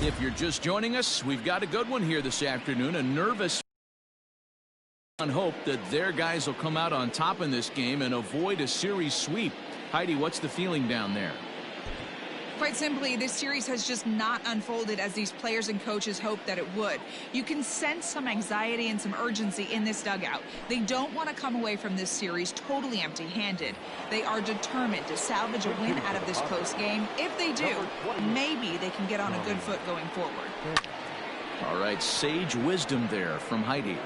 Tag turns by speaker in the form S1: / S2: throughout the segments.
S1: If you're just joining us, we've got a good one here this afternoon. A nervous on hope that their guys will come out on top in this game and avoid a series sweep. Heidi, what's the feeling down there?
S2: Quite simply, this series has just not unfolded as these players and coaches hoped that it would. You can sense some anxiety and some urgency in this dugout. They don't want to come away from this series totally empty-handed. They are determined to salvage a win out of this close game. If they do, maybe they can get on a good foot going forward.
S1: All right, sage wisdom there from Heidi.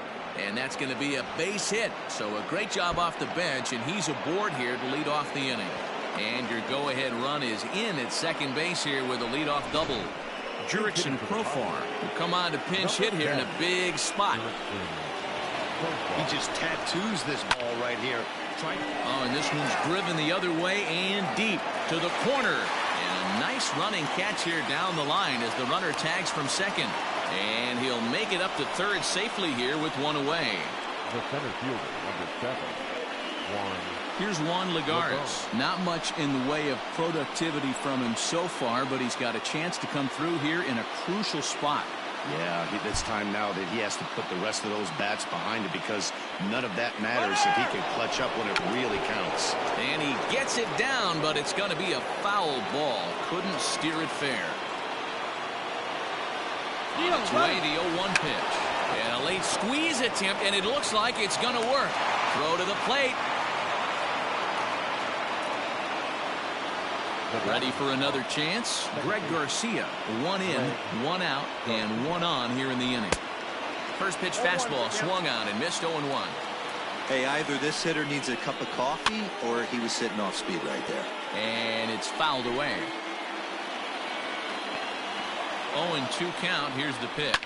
S3: And that's going to be a base hit. So a great job off the bench, and he's aboard here to lead off the inning. And your go-ahead run is in at second base here with a leadoff double. Jurickson Profar will come on to pinch hit here in a big spot.
S4: He just tattoos this ball right here.
S1: Oh, and this one's driven the other way and deep to the corner. And a nice running catch here down the line as the runner tags from second. And he'll make it up to third safely here with one away.
S5: The center fielder, number 7, Juan.
S1: Here's Juan Lagares. Not much in the way of productivity from him so far, but he's got a chance to come through here in a crucial spot.
S4: Yeah, it's time now that he has to put the rest of those bats behind it, because none of that matters if he can clutch up when it really counts.
S1: And he gets it down, but it's going to be a foul ball. Couldn't steer it fair. On its way, the 0-1 pitch. And a late squeeze attempt, and it looks like it's going to work. Throw to the plate. Ready for another chance. Greg Garcia, 1 in, 1 out, and 1 on here in the inning. First pitch fastball swung on and missed 0-1.
S6: Hey, either this hitter needs a cup of coffee or he was sitting off speed right there.
S1: And it's fouled away. 0-2 count. Here's the pitch.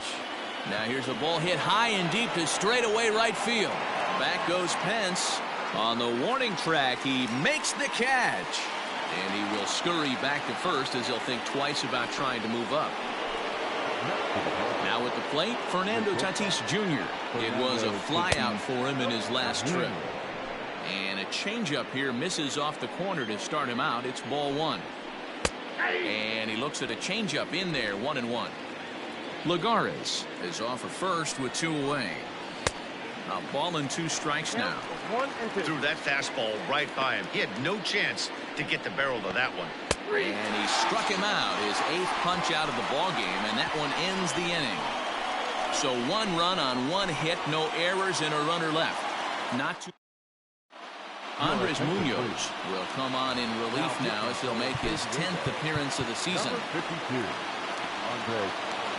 S1: Now here's a ball hit high and deep to straightaway right field. Back goes Pence. On the warning track, he makes the catch. And he will scurry back to first as he'll think twice about trying to move up. Now at the plate, Fernando Tatis Jr. It was a flyout for him in his last trip. And a changeup here misses off the corner to start him out. It's ball 1. And he looks at a changeup in there, 1-1. Lagares is off of first with 2 away. A ball and 2 strikes now.
S4: Threw that fastball right by him. He had no chance to get the barrel to that one.
S1: And he struck him out, his 8th punch out of the ball game, and that one ends the inning. So 1 run on 1 hit, no errors, and a runner left. Not too. Andres Munoz will come on in relief now as he'll make his 10th appearance of the season.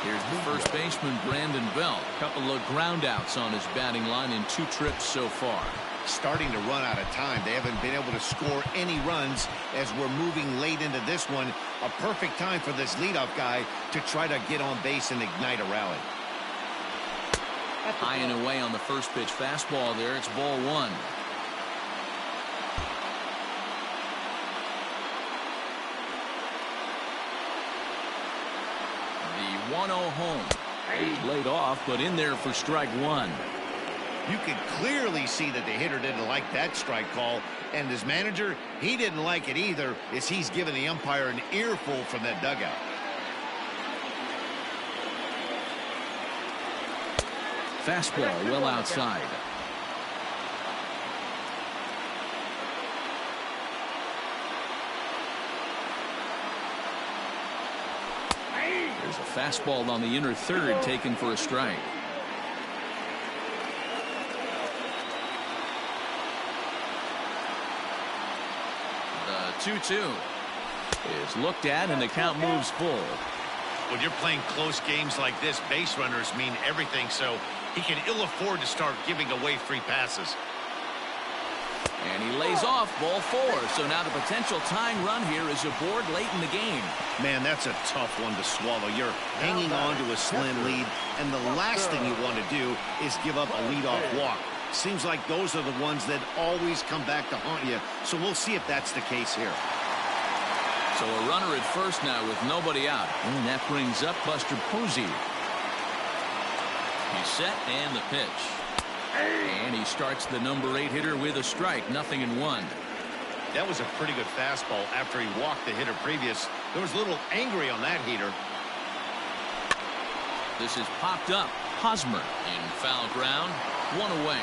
S1: Here's the first baseman, Brandon Belt. Couple of groundouts on his batting line in 2 trips so far.
S4: Starting to run out of time. They haven't been able to score any runs as we're moving late into this one. A perfect time for this leadoff guy to try to get on base and ignite a rally.
S1: High and away on the first pitch fastball there. It's ball 1. The 1-0 home. Laid off, but in there for strike 1.
S4: You could clearly see that the hitter didn't like that strike call, and his manager, he didn't like it either, as he's giving the umpire an earful from that dugout.
S1: Fastball well outside. There's a fastball on the inner third taken for a strike. The 2-2 is looked at and the count moves full.
S4: When you're playing close games like this, base runners mean everything, so he can ill afford to start giving away free passes.
S1: And he lays off ball 4. So now the potential tying run here is aboard late in the game.
S4: Man, that's a tough one to swallow. You're hanging on to a slim lead, and the last thing you want to do is give up a leadoff walk. Seems like those are the ones that always come back to haunt you, so we'll see if that's the case here.
S1: So a runner at first now with nobody out. And that brings up Buster Posey. He's set and the pitch. And he starts the number 8 hitter with a strike. 0-1.
S4: That was a pretty good fastball after he walked the hitter previous. There was a little angry on that heater.
S1: This is popped up. Hosmer in foul ground. One away.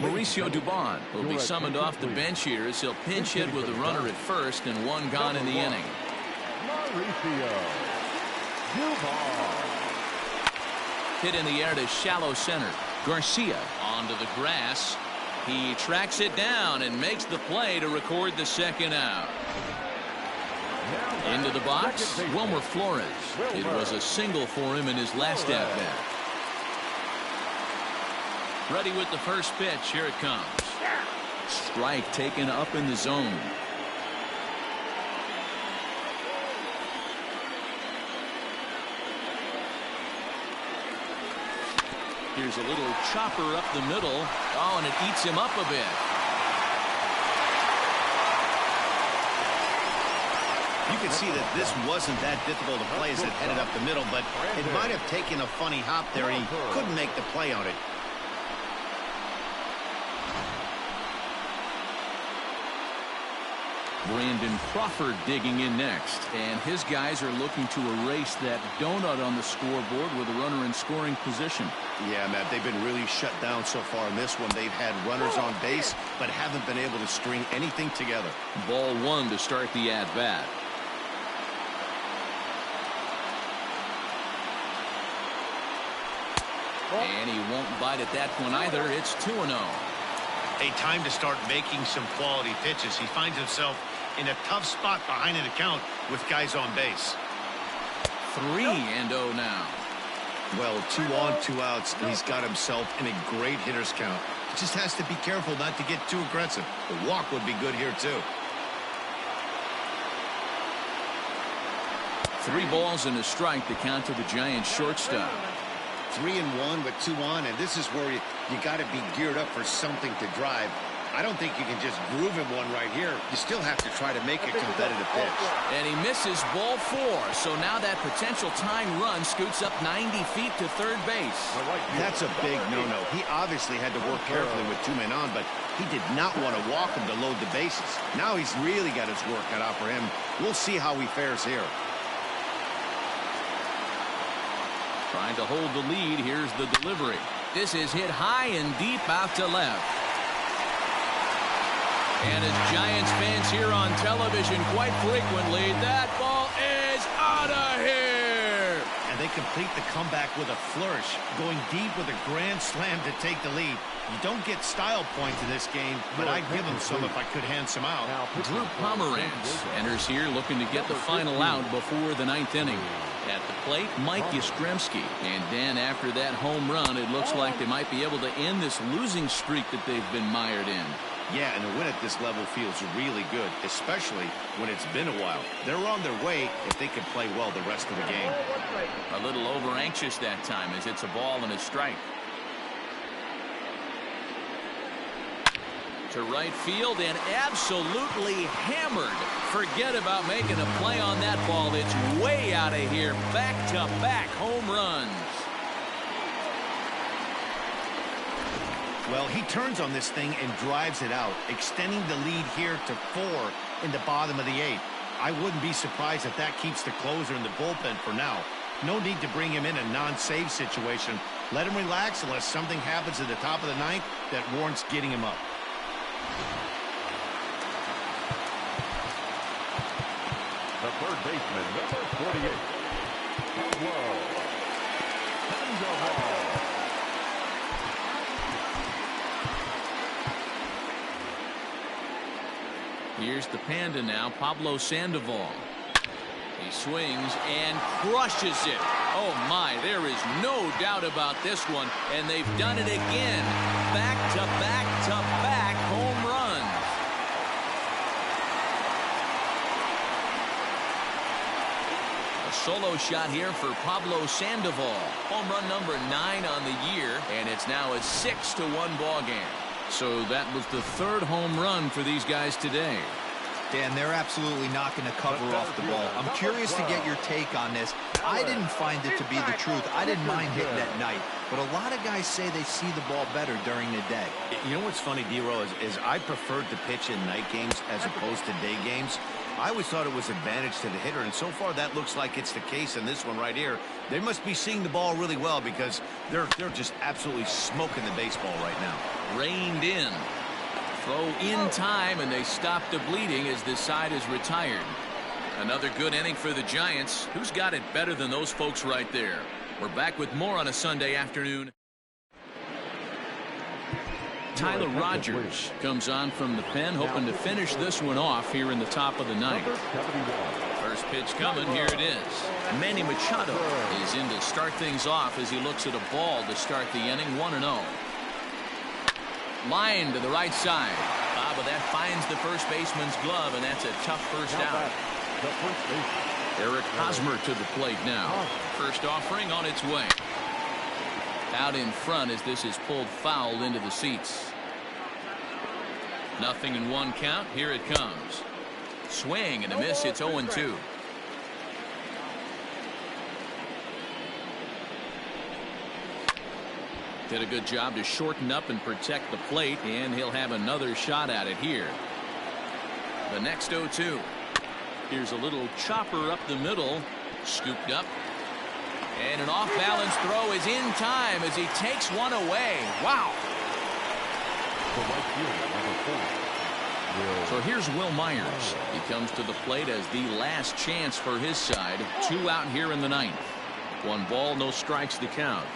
S1: Mauricio Dubon will be summoned off the bench here as he'll pinch hit with a runner at first and one gone in the inning.
S5: Mauricio Dubon.
S1: Hit in the air to shallow center. Garcia onto the grass. He tracks it down and makes the play to record the second out. Into the box, Wilmer Flores. It was a single for him in his last at-bat. Ready with the first pitch. Here it comes. Strike taken up in the zone. Here's a little chopper up the middle. Oh, and it eats him up a bit.
S4: You can see that this wasn't that difficult to play as it headed up the middle, but it might have taken a funny hop there. He couldn't make the play on it.
S1: Brandon Crawford digging in next, and his guys are looking to erase that donut on the scoreboard with a runner in scoring position.
S4: Yeah, Matt, they've been really shut down so far in this one. They've had runners on base, but haven't been able to string anything together.
S1: Ball one to start the at-bat. And he won't bite at that one either. It's 2-0.
S4: A time to start making some quality pitches. He finds himself in a tough spot behind an account with guys on base.
S1: 3-0 now.
S4: Well, 2 on, 2 outs, and he's got himself in a great hitter's count. He just has to be careful not to get too aggressive. The walk would be good here, too.
S1: 3 balls and a strike to count to the Giants shortstop.
S4: 3-1 with 2 on, and this is where you got to be geared up for something to drive. I don't think you can just groove him one right here. You still have to try to make a competitive pitch.
S1: And he misses ball 4, so now that potential tying run scoots up 90 feet to third base.
S4: That's a big no-no. He obviously had to work carefully with 2 men on, but he did not want to walk him to load the bases. Now he's really got his work cut out for him. We'll see how he fares here.
S1: Trying to hold the lead. Here's the delivery. This is hit high and deep out to left. And as Giants fans hear on television quite frequently, that ball is out of here.
S4: And they complete the comeback with a flourish, going deep with a grand slam to take the lead. You don't get style points in this game, but I'd give him some if I could hand some out.
S1: Drew Pomeranz enters here looking to get the final out before the 9th inning. At the plate, Mike Yastrzemski. And then after that home run, it looks like they might be able to end this losing streak that they've been mired in.
S4: Yeah, and a win at this level feels really good, especially when it's been a while. They're on their way if they can play well the rest of the game.
S1: A little over-anxious that time as it's a ball and a strike. To right field and absolutely hammered. Forget about making a play on that ball. It's way out of here. Back-to-back home runs.
S4: Well, he turns on this thing and drives it out, extending the lead here to 4 in the bottom of the 8th. I wouldn't be surprised if that keeps the closer in the bullpen for now. No need to bring him in a non-save situation. Let him relax unless something happens at the top of the 9th that warrants getting him up.
S5: The third baseman, number 48. Pablo Sandoval.
S1: Here's the Panda now, Pablo Sandoval. He swings and crushes it. Oh my, there is no doubt about this one, and they've done it again. Back-to-back-to-back home runs. A solo shot here for Pablo Sandoval. Home run number 9 on the year, and it's now a 6-1 ball game. So that was the third home run for these guys today.
S6: Dan, they're absolutely not going to cover off the ball. I'm curious to get your take on this. I didn't find it to be the truth. I didn't mind hitting at night, but a lot of guys say they see the ball better during the day.
S4: You know what's funny, D-Row, is I preferred to pitch in night games as opposed to day games. I always thought it was advantage to the hitter, and so far that looks like it's the case in this one right here. They must be seeing the ball really well because they're just absolutely smoking the baseball right now.
S1: Reined in. Throw in time, and they stop the bleeding as this side is retired. Another good inning for the Giants. Who's got it better than those folks right there? We're back with more on a Sunday afternoon. Tyler Rogers comes on from the pen, hoping to finish this one off here in the top of the ninth. First pitch coming. Here it is. Manny Machado is in to start things off as he looks at a ball to start the inning. 1-0. Line to the right side. But that finds the first baseman's glove, and that's a tough first out. Eric Hosmer to the plate now. First offering on its way. Out in front as this is pulled foul into the seats. 0-1 count. Here it comes. Swing and a miss. It's 0-2. Did a good job to shorten up and protect the plate, and he'll have another shot at it here. The next 0-2. Here's a little chopper up the middle. Scooped up. And an off-balance throw is in time as he takes one away. Wow. So here's Will Myers. He comes to the plate as the last chance for his side. 2 out here in the ninth. 1 ball, no strikes to count.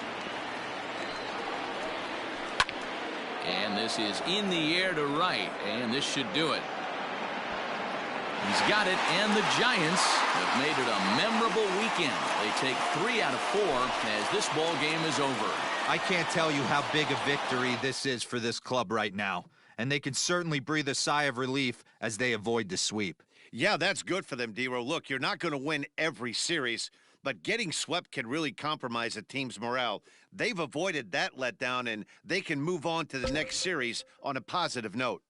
S1: And this is in the air to right, and this should do it. He's got it, and the Giants have made it a memorable weekend. They take 3 out of 4 as this ball game is over.
S6: I can't tell you how big a victory this is for this club right now, and they can certainly breathe a sigh of relief as they avoid the sweep.
S4: Yeah, that's good for them, D-Row. Look, you're not going to win every series, but getting swept can really compromise a team's morale. They've avoided that letdown, and they can move on to the next series on a positive note.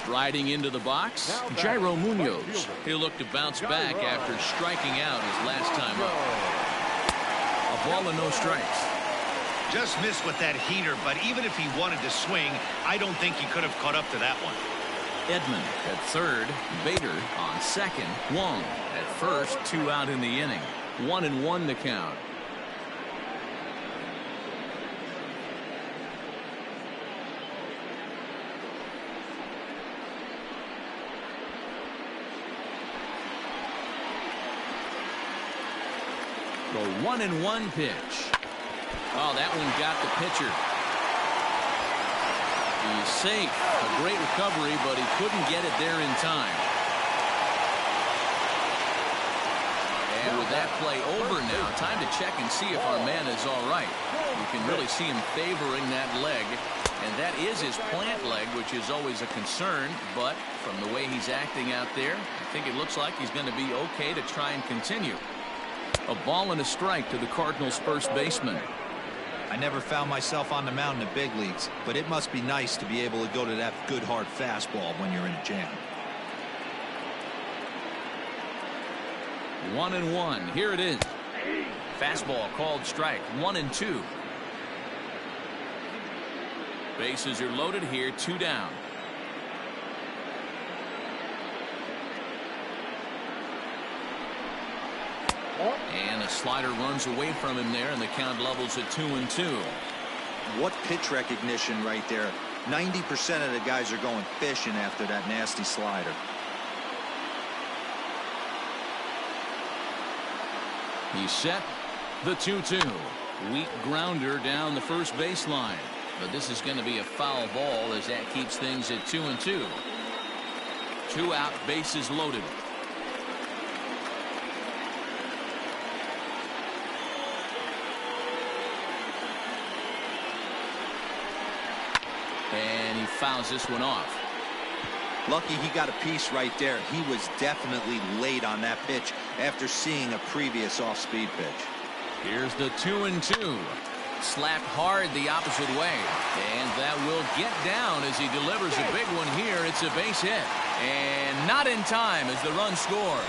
S1: Riding into the box, Jairo Munoz. He'll look to bounce back after striking out his last time up. A ball and no strikes.
S4: Just missed with that heater, but even if he wanted to swing, I don't think he could have caught up to that one.
S1: Edman at third, Bader on second, Wong at first, 2 out in the inning. 1-1 the count. The 1-1 pitch. Oh, that one got the pitcher. He's safe. A great recovery, but he couldn't get it there in time. And with that play over now, time to check and see if our man is all right. You can really see him favoring that leg. And that is his plant leg, which is always a concern. But from the way he's acting out there, I think it looks like he's going to be okay to try and continue. A ball and a strike to the Cardinals' first baseman.
S6: I never found myself on the mound in the big leagues, but it must be nice to be able to go to that good hard fastball when you're in a jam.
S1: 1-1. Here it is. Fastball called strike. 1-2. Bases are loaded here. 2 down. And a slider runs away from him there, and the count levels at 2-2.
S6: What pitch recognition right there. 90% of the guys are going fishing after that nasty slider.
S1: He's set. The 2-2. Weak grounder down the first baseline. But this is going to be a foul ball as that keeps things at 2-2. 2 out, bases loaded. And he fouls this one off.
S6: Lucky he got a piece right there. He was definitely late on that pitch after seeing a previous off-speed pitch.
S1: Here's the 2-2. Slapped hard the opposite way. And that will get down as he delivers a big one here. It's a base hit. And not in time as the run scores.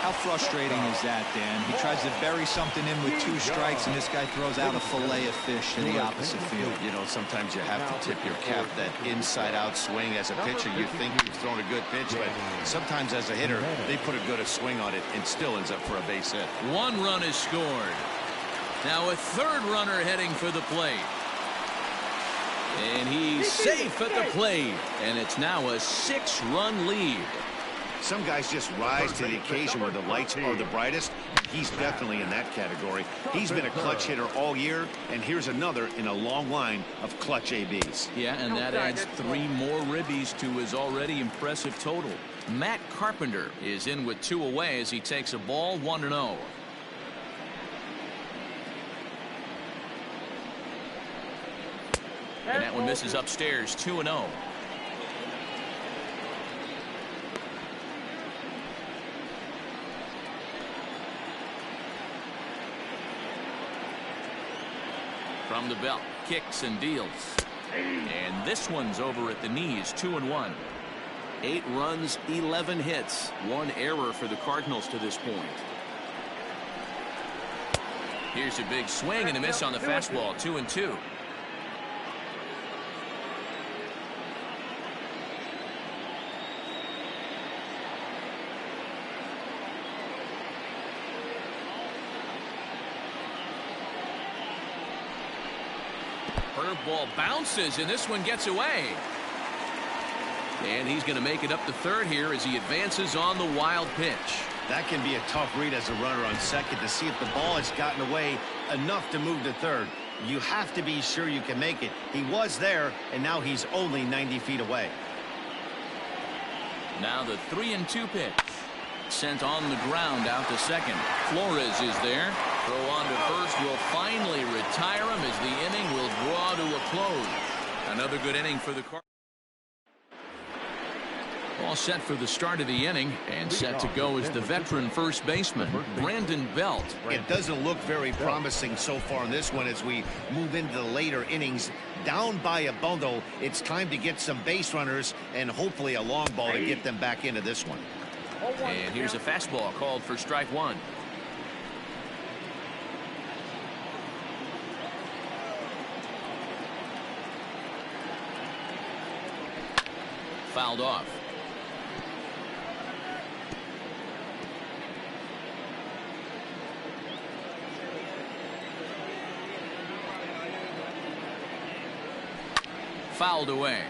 S6: How frustrating is that, Dan? He tries to bury something in with 2 strikes, and this guy throws out a fillet of fish in the opposite field.
S4: You know, sometimes you have to tip your cap. That inside-out swing as a pitcher, you think you've thrown a good pitch, but sometimes as a hitter, they put a good swing on it and still ends up for a base hit.
S1: 1 run is scored. Now a 3rd runner heading for the plate. And he's safe at the plate. And it's now a 6-run lead.
S4: Some guys just rise to the occasion where the lights are the brightest. He's definitely in that category. He's been a clutch hitter all year, and here's another in a long line of clutch ABs.
S1: Yeah, and that adds 3 more ribbies to his already impressive total. Matt Carpenter is in with 2 away as he takes a ball. 1-0. And that one misses upstairs. 2-0. From the belt, kicks and deals. And this one's over at the knees. 2-1. 8 runs, 11 hits. 1 error for the Cardinals to this point. Here's a big swing and a miss on the fastball. 2-2. Curveball bounces, and this one gets away. And he's going to make it up to 3rd here as he advances on the wild pitch.
S4: That can be a tough read as a runner on second to see if the ball has gotten away enough to move to 3rd. You have to be sure you can make it. He was there, and now he's only 90 feet away.
S1: Now the 3-2 pitch. Sent on the ground out to second. Flores is there. Throw on to first will finally retire him as the inning will draw to a close. Another good inning for the Cardinals. All set for the start of the inning, and set to go is the veteran first baseman, Brandon Belt.
S4: It doesn't look very promising so far in this one as we move into the later innings. Down by a bundle, it's time to get some base runners and hopefully a long ball to get them back into this one.
S1: And here's a fastball called for strike one. Fouled off. Fouled away.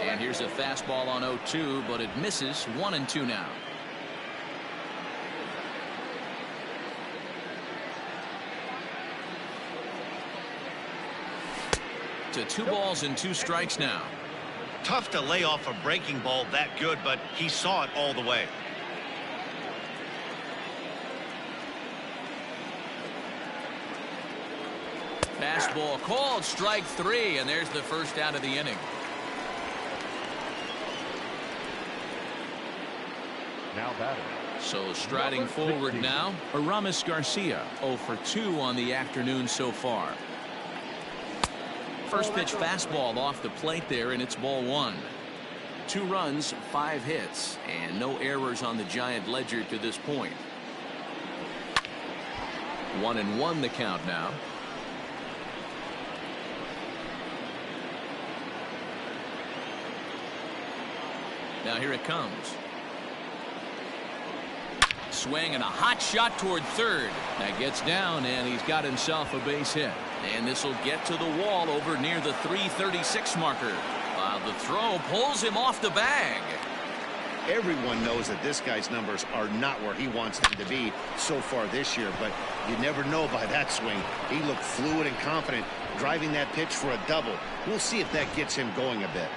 S1: And here's a fastball on 0-2, but it misses. 1-2 now. To 2 balls and 2 strikes now.
S4: Tough to lay off a breaking ball that good, but he saw it all the way.
S1: Fastball called, strike 3, and there's the first out of the inning.
S5: Now batting.
S1: So striding forward now, Aramis Garcia, 0 for 2 on the afternoon so far. First pitch fastball off the plate there, and it's ball 1. 2 runs, 5 hits, and no errors on the Giant ledger to this point. 1-1 the count now. Now here it comes. Swing and a hot shot toward third. That gets down, and he's got himself a base hit. And this will get to the wall over near the 336 marker. While the throw pulls him off the bag.
S4: Everyone knows that this guy's numbers are not where he wants them to be so far this year, but you never know by that swing. He looked fluid and confident, driving that pitch for a double. We'll see if that gets him going a bit.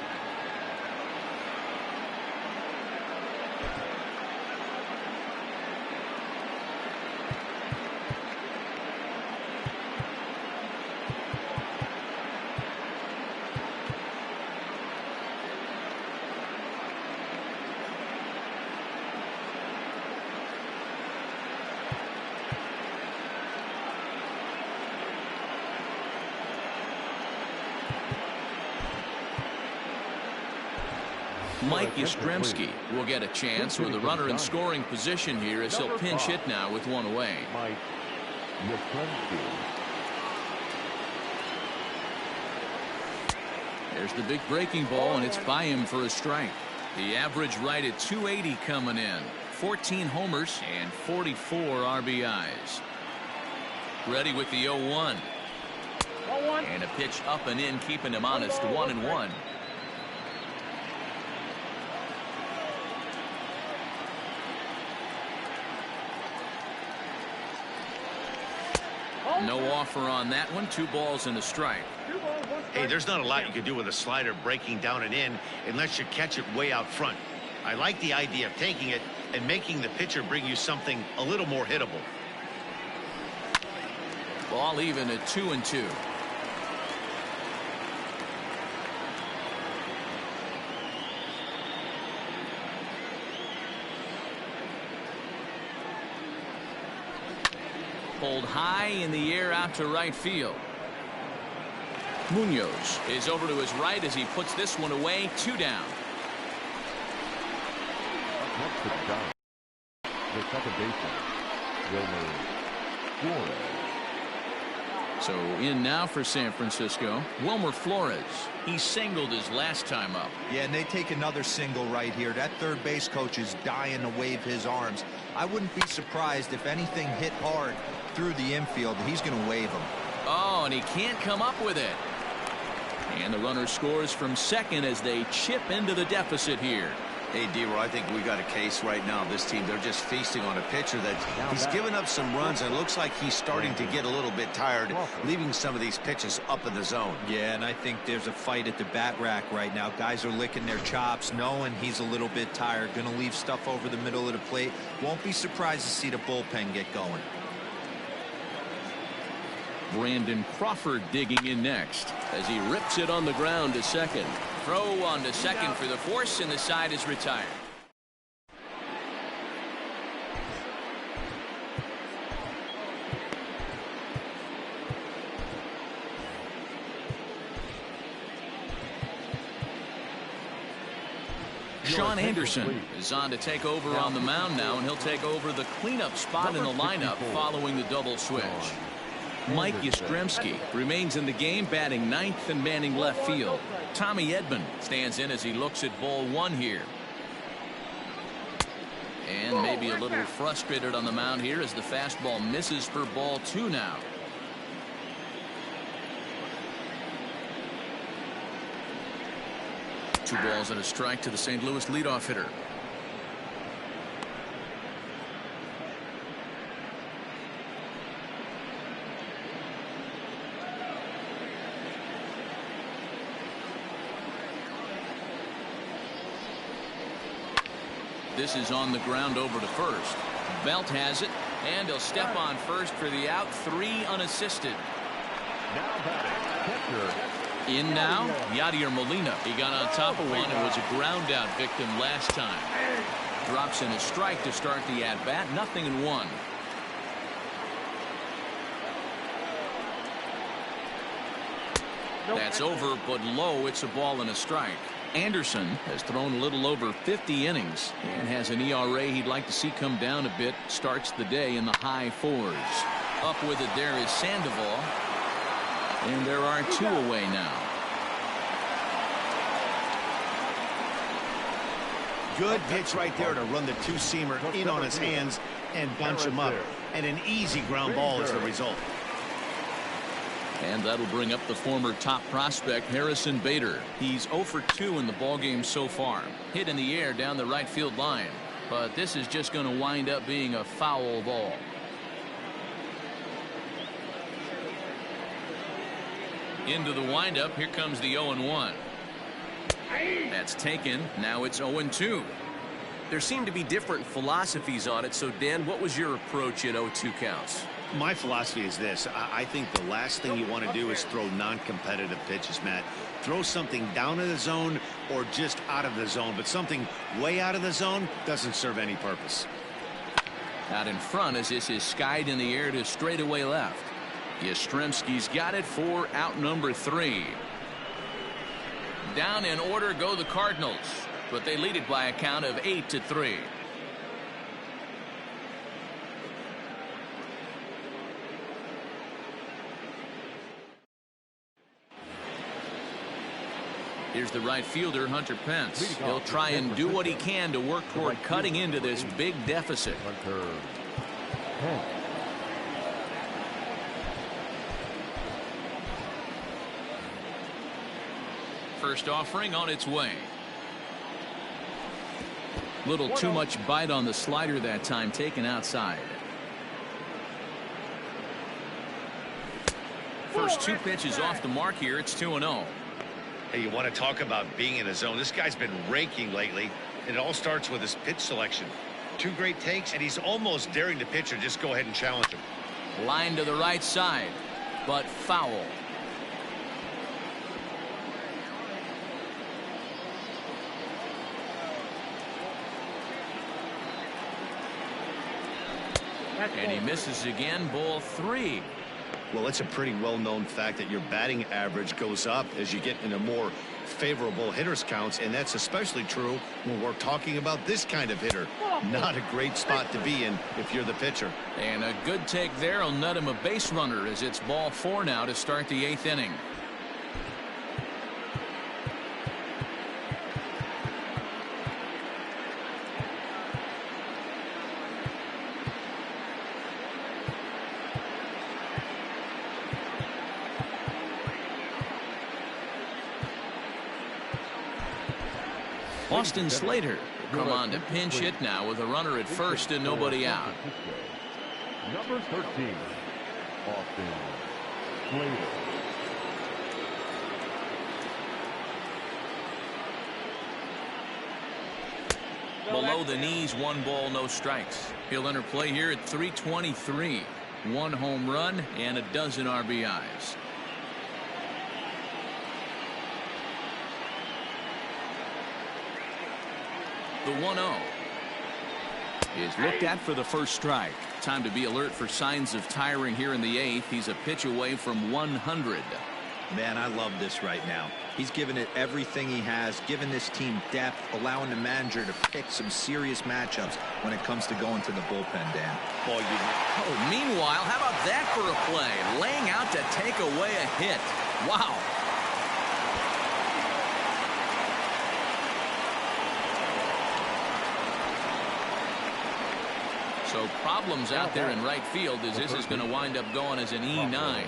S1: Mike Yastrzemski will get a chance with a runner in scoring position here as he'll pinch hit now with 1 away.
S5: Mike Yastrzemski.
S1: There's the big breaking ball, and it's by him for a strike. The average right at 280 coming in. 14 homers and 44 RBIs. Ready with the 0-1. And a pitch up and in, keeping him honest. 1-1. No offer on that one. 2 balls and a strike.
S4: Hey, there's not a lot you can do with a slider breaking down and in unless you catch it way out front. I like the idea of taking it and making the pitcher bring you something a little more hittable.
S1: Ball even at 2-2. Pulled high in the air out to right field. Munoz is over to his right as he puts this one away. 2 down.
S5: The second baseman, Wilmer Flores.
S1: So in now for San Francisco, Wilmer Flores. He singled his last time up.
S6: Yeah, and they take another single right here. That third base coach is dying to wave his arms. I wouldn't be surprised if anything hit hard through the infield. He's going to wave him.
S1: Oh, and he can't come up with it. And the runner scores from second as they chip into the deficit here.
S4: Hey, D-Roy, I think we got a case right now. This team, they're just feasting on a pitcher that he's given up some runs and looks like he's starting to get a little bit tired, leaving some of these pitches up in the zone.
S6: Yeah, and I think there's a fight at the bat rack right now. Guys are licking their chops, knowing he's a little bit tired, going to leave stuff over the middle of the plate. Won't be surprised to see the bullpen get going.
S1: Brandon Crawford digging in next as he rips it on the ground to second. Throw on to second for the force, and the side is retired. Sean Anderson is on to take over on the mound now, and he'll take over the cleanup spot in the lineup following the double switch. Mike Yastrzemski remains in the game, batting ninth and manning left field. Tommy Edman stands in as he looks at ball one here. And maybe a little frustrated on the mound here as the fastball misses for ball two now. Two balls and a strike to the St. Louis leadoff hitter. This is on the ground over to first. Belt has it, and he'll step on first for the out. 3 unassisted. In now, Yadier Molina. He got on top of one and was a ground out victim last time. Drops in a strike to start the at-bat. 0-1. That's over, but low. It's a ball and a strike. Anderson has thrown a little over 50 innings and has an ERA he'd like to see come down a bit. Starts the day in the high 4s. Up with it there is Sandoval. And there are 2 away now.
S4: Good pitch right there to run the two-seamer in on his hands and bunch him up. And an easy ground ball is the result.
S1: And that'll bring up the former top prospect Harrison Bader. He's 0 for 2 in the ballgame so far. Hit in the air down the right field line. But this is just going to wind up being a foul ball. Into the windup. Here comes the 0-1. That's taken. Now it's 0-2.
S7: There seem to be different philosophies on it. So, Dan, what was your approach at 0-2 counts?
S4: My philosophy is this. I think the last thing you want to do is throw non-competitive pitches, Matt. Throw something down in the zone or just out of the zone, but something way out of the zone doesn't serve any purpose.
S1: Out in front as this is skied in the air to straightaway left. Yastrzemski's got it for out number 3. Down in order go the Cardinals, but they lead it by a count of 8-3. Here's the right fielder, Hunter Pence. He'll try and do what he can to work toward cutting into this big deficit. First offering on its way. Little too much bite on the slider that time, taken outside. First 2 pitches off the mark here. It's 2-0.
S4: Hey, you want to talk about being in a zone? This guy's been raking lately, and it all starts with his pitch selection. 2 great takes, and he's almost daring the pitcher just go ahead and challenge him.
S1: Line to the right side, but foul. And he misses again. Ball 3.
S4: Well, it's a pretty well-known fact that your batting average goes up as you get into more favorable hitters counts, and that's especially true when we're talking about this kind of hitter. Not a great spot to be in if you're the pitcher.
S1: And a good take there will nut him a base runner as it's ball 4 now to start the 8th inning. Austin Slater Come on to pinch hit now with a runner at first and nobody out.
S5: Number 13, Austin Slater.
S1: Below the knees, 1 ball, no strikes. He'll enter play here at 323. 1 home run and a dozen RBIs. The 1-0 is looked at for the first strike. Time to be alert for signs of tiring here in the 8th. He's a pitch away from 100.
S6: Man, I love this right now. He's given it everything he has, given this team depth, allowing the manager to pick some serious matchups when it comes to going to the bullpen, Dan.
S1: Oh, meanwhile, how about that for a play? Laying out to take away a hit. Wow. So problems out there in right field as this is going to wind up going as an E9.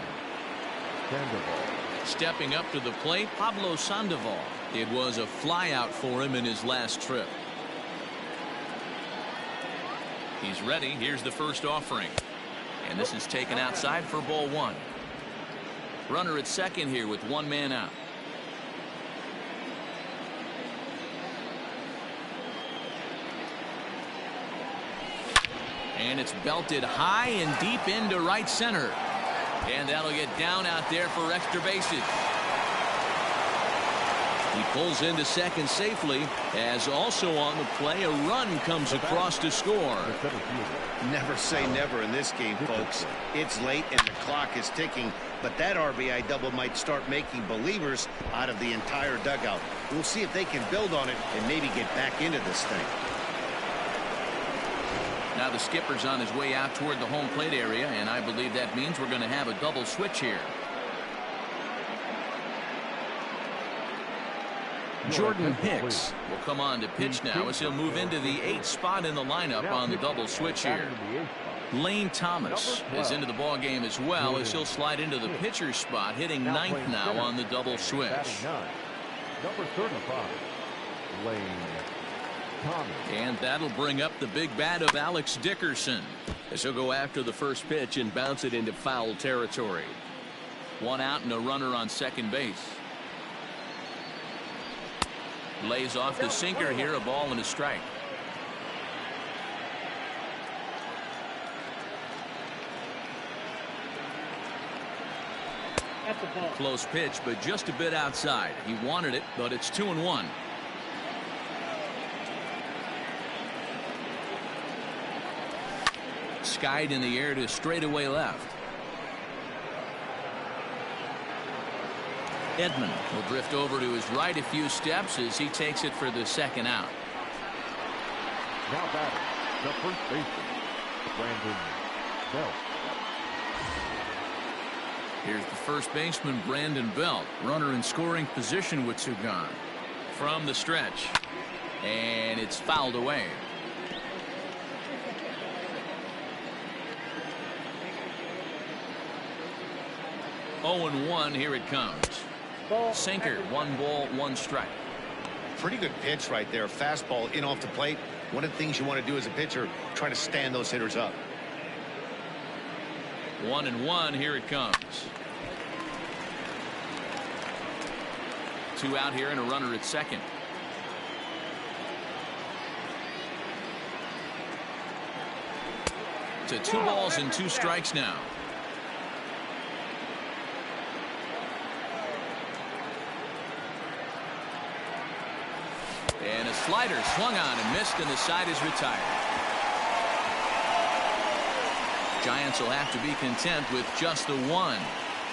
S1: Stepping up to the plate, Pablo Sandoval. It was a flyout for him in his last trip. He's ready. Here's the first offering. And this is taken outside for ball 1. Runner at second here with 1 man out. And it's belted high and deep into right center. And that'll get down out there for extra bases. He pulls into second safely, as also on the play a run comes across to score.
S4: Never say never in this game, folks. It's late and the clock is ticking, but that RBI double might start making believers out of the entire dugout. We'll see if they can build on it and maybe get back into this thing.
S1: Now the skipper's on his way out toward the home plate area, and I believe that means we're going to have a double switch here. Jordan Hicks will come on to pitch now as he'll move into the 8th spot in the lineup on the double switch here. Lane Thomas is into the ball game as well as he'll slide into the pitcher's spot, hitting 9th now on the double switch.
S5: Number 35, Lane Thomas.
S1: And that'll bring up the big bat of Alex Dickerson as he'll go after the first pitch and bounce it into foul territory. 1 out and a runner on second base. Lays off the sinker here, a ball and a strike. Close pitch, but just a bit outside. He wanted it, but it's 2-1. Skied in the air to straightaway left. Edman will drift over to his right a few steps as he takes it for the second out.
S5: Now batting, the first baseman, Brandon Belt.
S1: Here's the first baseman, Brandon Belt. Runner in scoring position with 2 gone. From the stretch. And it's fouled away. Oh, 0-1, here it comes. Sinker, 1 ball, 1 strike.
S4: Pretty good pitch right there. Fastball in off the plate. One of the things you want to do as a pitcher, try to stand those hitters up.
S1: 1-1, here it comes. 2 out here and a runner at second. To 2 balls and 2 strikes now. And a slider swung on and missed, and the side is retired. Giants will have to be content with just the 1.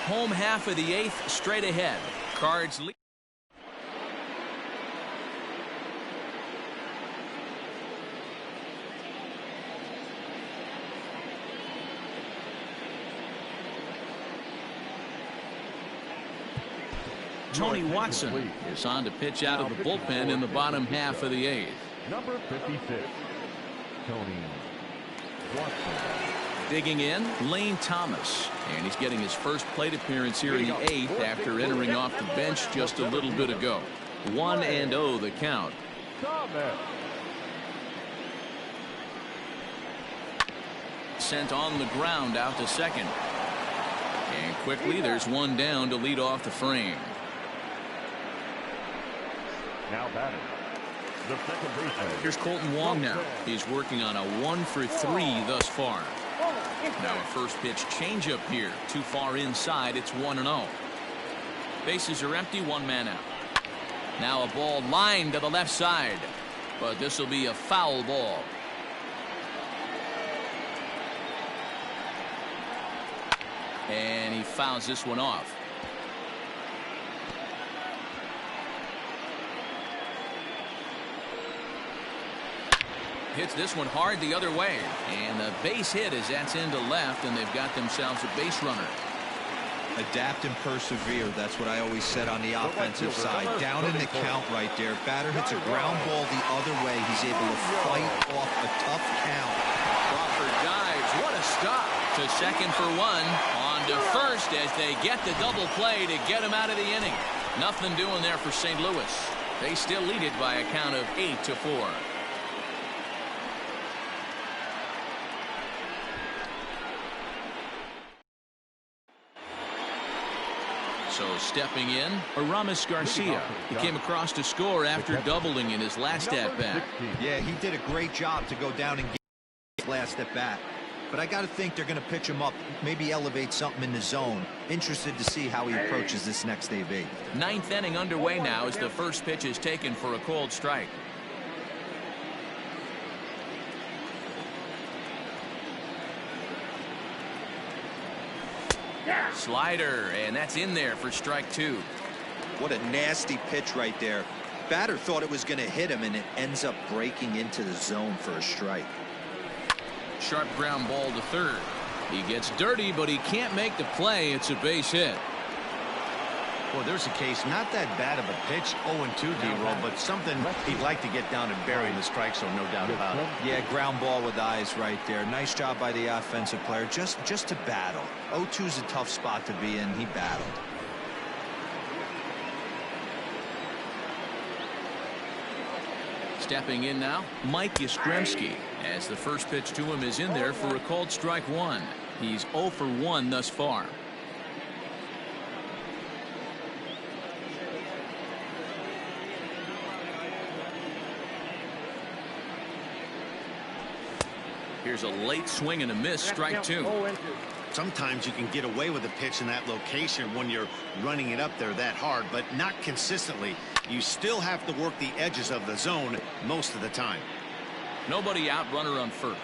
S1: Home half of the 8th straight ahead. Cards lead. Tony Watson is on to pitch out of the bullpen in the bottom half of the 8th.
S5: Number 56, Tony Watson.
S1: Digging in, Lane Thomas. And he's getting his first plate appearance here in the 8th after entering off the bench just a little bit ago. 1-0 the count. sent on the ground out to second. And quickly there's one down to lead off the frame.
S5: Now batting. The second baseman.
S1: Here's Colton Wong now. He's working on a 1-for-3 thus far. Now a first pitch changeup here. Too far inside. It's 1-0. Bases are empty. One man out. Now a ball lined to the left side. But this will be a foul ball. And he fouls this one off. Hits this one hard the other way. And the base hit as that's into left, and they've got themselves a base runner.
S6: Adapt and persevere. That's what I always said on the offensive side. Down in the count right there. Batter hits a ground ball the other way. He's able to fight off a tough count.
S1: Crawford dives. What a stop. To second for one. On to first as they get the double play to get him out of the inning. Nothing doing there for St. Louis. They still lead it by a count of 8-4. So stepping in, Aramis Garcia. He came across to score after doubling in his last at-bat.
S6: Yeah, he did a great job to go down and get his last at-bat. But I got to think they're going to pitch him up, maybe elevate something in the zone. Interested to see how he approaches this next AB.
S1: Ninth inning underway now as the first pitch is taken for a called strike. Slider, and that's in there for strike two.
S6: What a nasty pitch right there. Batter thought it was going to hit him, and it ends up breaking into the zone for a strike.
S1: Sharp ground ball to third. He gets dirty, but he can't make the play. It's a base hit.
S4: Well, there's a case, not that bad of a pitch, 0-2 D-roll, but something he'd like to get down and bury the strike zone, no doubt about it.
S6: Yeah, ground ball with eyes right there. Nice job by the offensive player, just to battle. 0-2's a tough spot to be in. He battled.
S1: Stepping in now, Mike Yastrzemski, as the first pitch to him is in there for a called strike one. He's 0 for 1 thus far. Here's a late swing and a miss, strike two.
S4: Sometimes you can get away with a pitch in that location when you're running it up there that hard, but not consistently. You still have to work the edges of the zone most of the time.
S1: Nobody out, runner on first.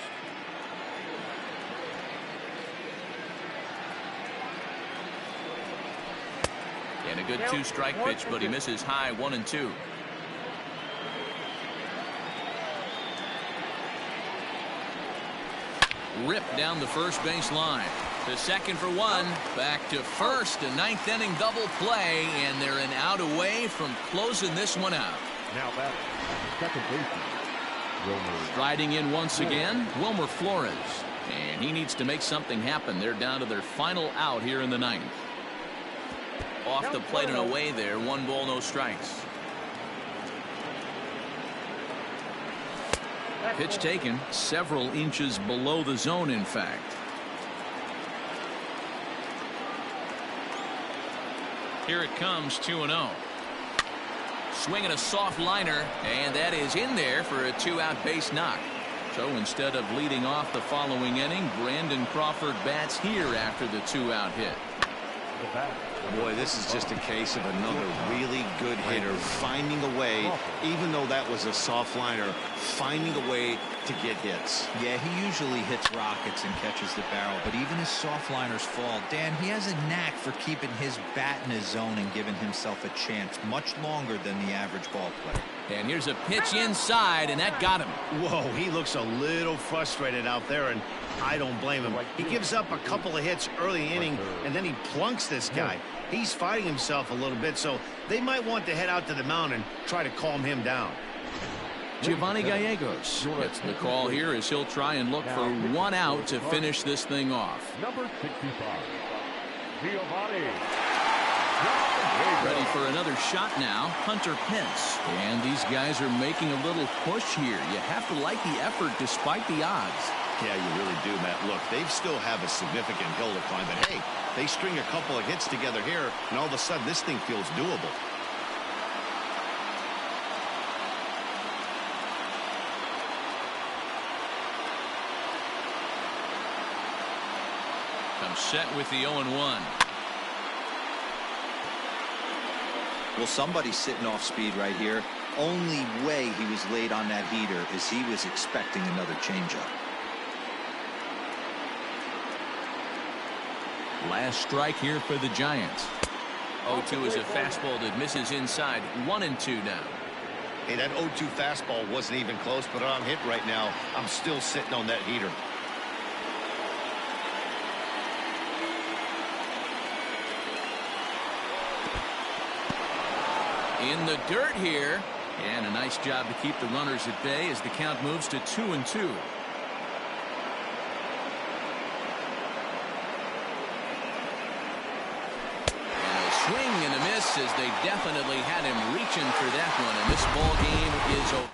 S1: And a good two-strike pitch, but he misses high, 1-2. Ripped down the first base line. To second for one. Back to first. A ninth inning double play, and they're an out away from closing this one out.
S5: Now back, second baseman.
S1: Striding in once again, Wilmer Flores. And he needs to make something happen. They're down to their final out here in the ninth. Off the plate and away there. 1 ball, no strikes. Pitch taken several inches below the zone, in fact. Here it comes, 2-0. Swinging a soft liner, and that is in there for a 2-out base knock. So instead of leading off the following inning, Brandon Crawford bats here after the 2-out hit.
S4: Boy, this is just a case of another really good hitter finding a way, even though that was a soft liner, finding a way to get hits.
S6: Yeah, he usually hits rockets and catches the barrel, but even his soft liners fall. Dan, he has a knack for keeping his bat in his zone and giving himself a chance much longer than the average ball player.
S1: And here's a pitch inside, and that got him.
S4: Whoa, he looks a little frustrated out there, and I don't blame him. He gives up a couple of hits early inning, and then he plunks this guy. He's fighting himself a little bit, so they might want to head out to the mound and try to calm him down.
S1: Giovanni Gallegos gets the call here as he'll try and look for 1 out to finish this thing off.
S5: Number 65, Giovanni.
S1: Ready for another shot now, Hunter Pence. And these guys are making a little push here. You have to like the effort despite the odds.
S4: Yeah, you really do, Matt. Look, they still have a significant hill to climb, but hey, they string a couple of hits together here, and all of a sudden this thing feels doable.
S1: Comes set with the 0-1.
S6: Well, somebody's sitting off speed right here. Only way he was late on that heater is he was expecting another changeup.
S1: Last strike here for the Giants. 0-2 is a fastball that misses inside. 1-2 now.
S4: Hey, that 0-2 fastball wasn't even close, but I'm hit right now. I'm still sitting on that heater.
S1: In the dirt here, and a nice job to keep the runners at bay as the count moves to 2-2. Swing and a miss as they definitely had him reaching for that one, and this ball game is over.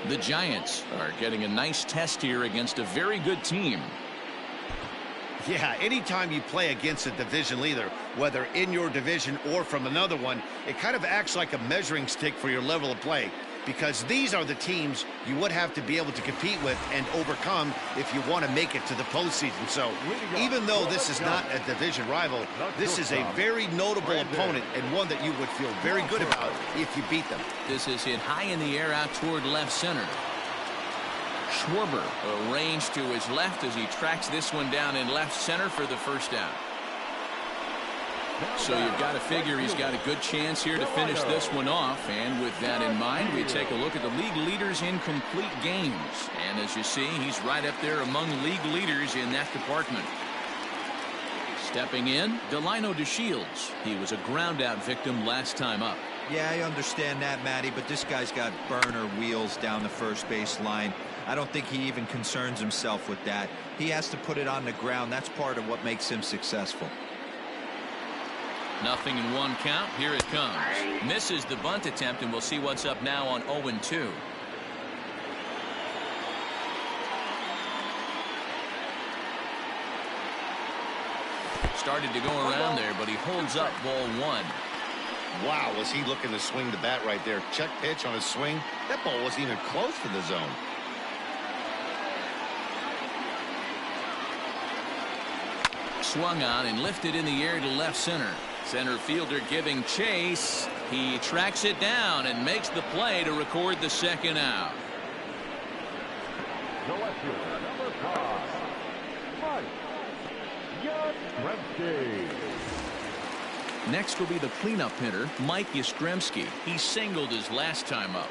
S1: The Giants are getting a nice test here against a very good team.
S4: Yeah, anytime you play against a division leader, whether in your division or from another one, it kind of acts like a measuring stick for your level of play, because these are the teams you would have to be able to compete with and overcome if you want to make it to the postseason. So even though this is not a division rival, this is a very notable opponent and one that you would feel very good about if you beat them.
S1: This is hit high in the air out toward left center. Schwarber arranged to his left as he tracks this one down in left center for the first down. So you've got to figure he's got a good chance here to finish this one off. And with that in mind, we take a look at the league leaders in complete games. And as you see, he's right up there among league leaders in that department. Stepping in, Delino DeShields. He was a ground-out victim last time up.
S6: Yeah, I understand that, Matty, but this guy's got burner wheels down the first base line. I don't think he even concerns himself with that. He has to put it on the ground. That's part of what makes him successful.
S1: Nothing in one count. Here it comes. Misses the bunt attempt, and we'll see what's up now on 0-2. Started to go around there, but he holds up ball one.
S4: Wow, was he looking to swing the bat right there. Check pitch on his swing. That ball wasn't even close to the zone.
S1: Swung on and lifted in the air to left center. Center fielder giving chase. He tracks it down and makes the play to record the second out.
S5: The left fielder, number 5, Mike Yastrzemski.
S1: Next will be the cleanup hitter, Mike Yastrzemski. He singled his last time up.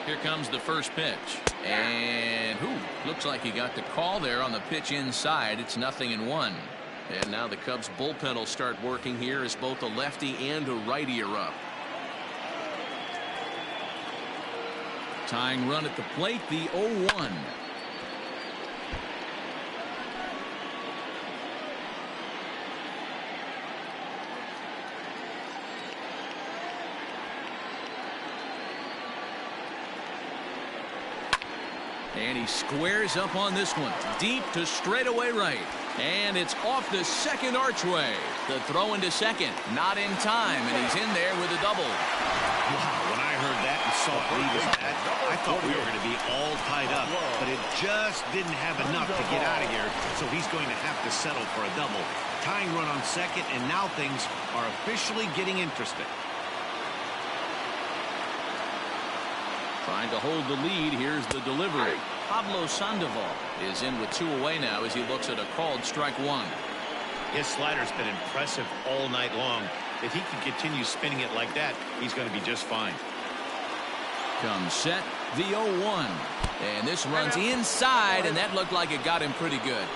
S1: Here comes the first pitch. And looks like he got the call there on the pitch inside. It's 0-1. And now the Cubs bullpen will start working here as both a lefty and a righty are up. Tying run at the plate, the 0-1. And he squares up on this one. Deep to straightaway right. And it's off the second archway. The throw into second. Not in time. And he's in there with a double.
S4: Wow, when I heard that and saw it leave his bat, I thought we were going to be all tied up. But it just didn't have enough to get out of here. So he's going to have to settle for a double. Tying run on second. And now things are officially getting interesting.
S1: Trying to hold the lead. Here's the delivery. Pablo Sandoval is in with 2 away now as he looks at a called strike one.
S4: His slider's been impressive all night long. If he can continue spinning it like that, he's going to be just fine.
S1: Comes set, the 0-1. And this runs inside, and that looked like it got him pretty good.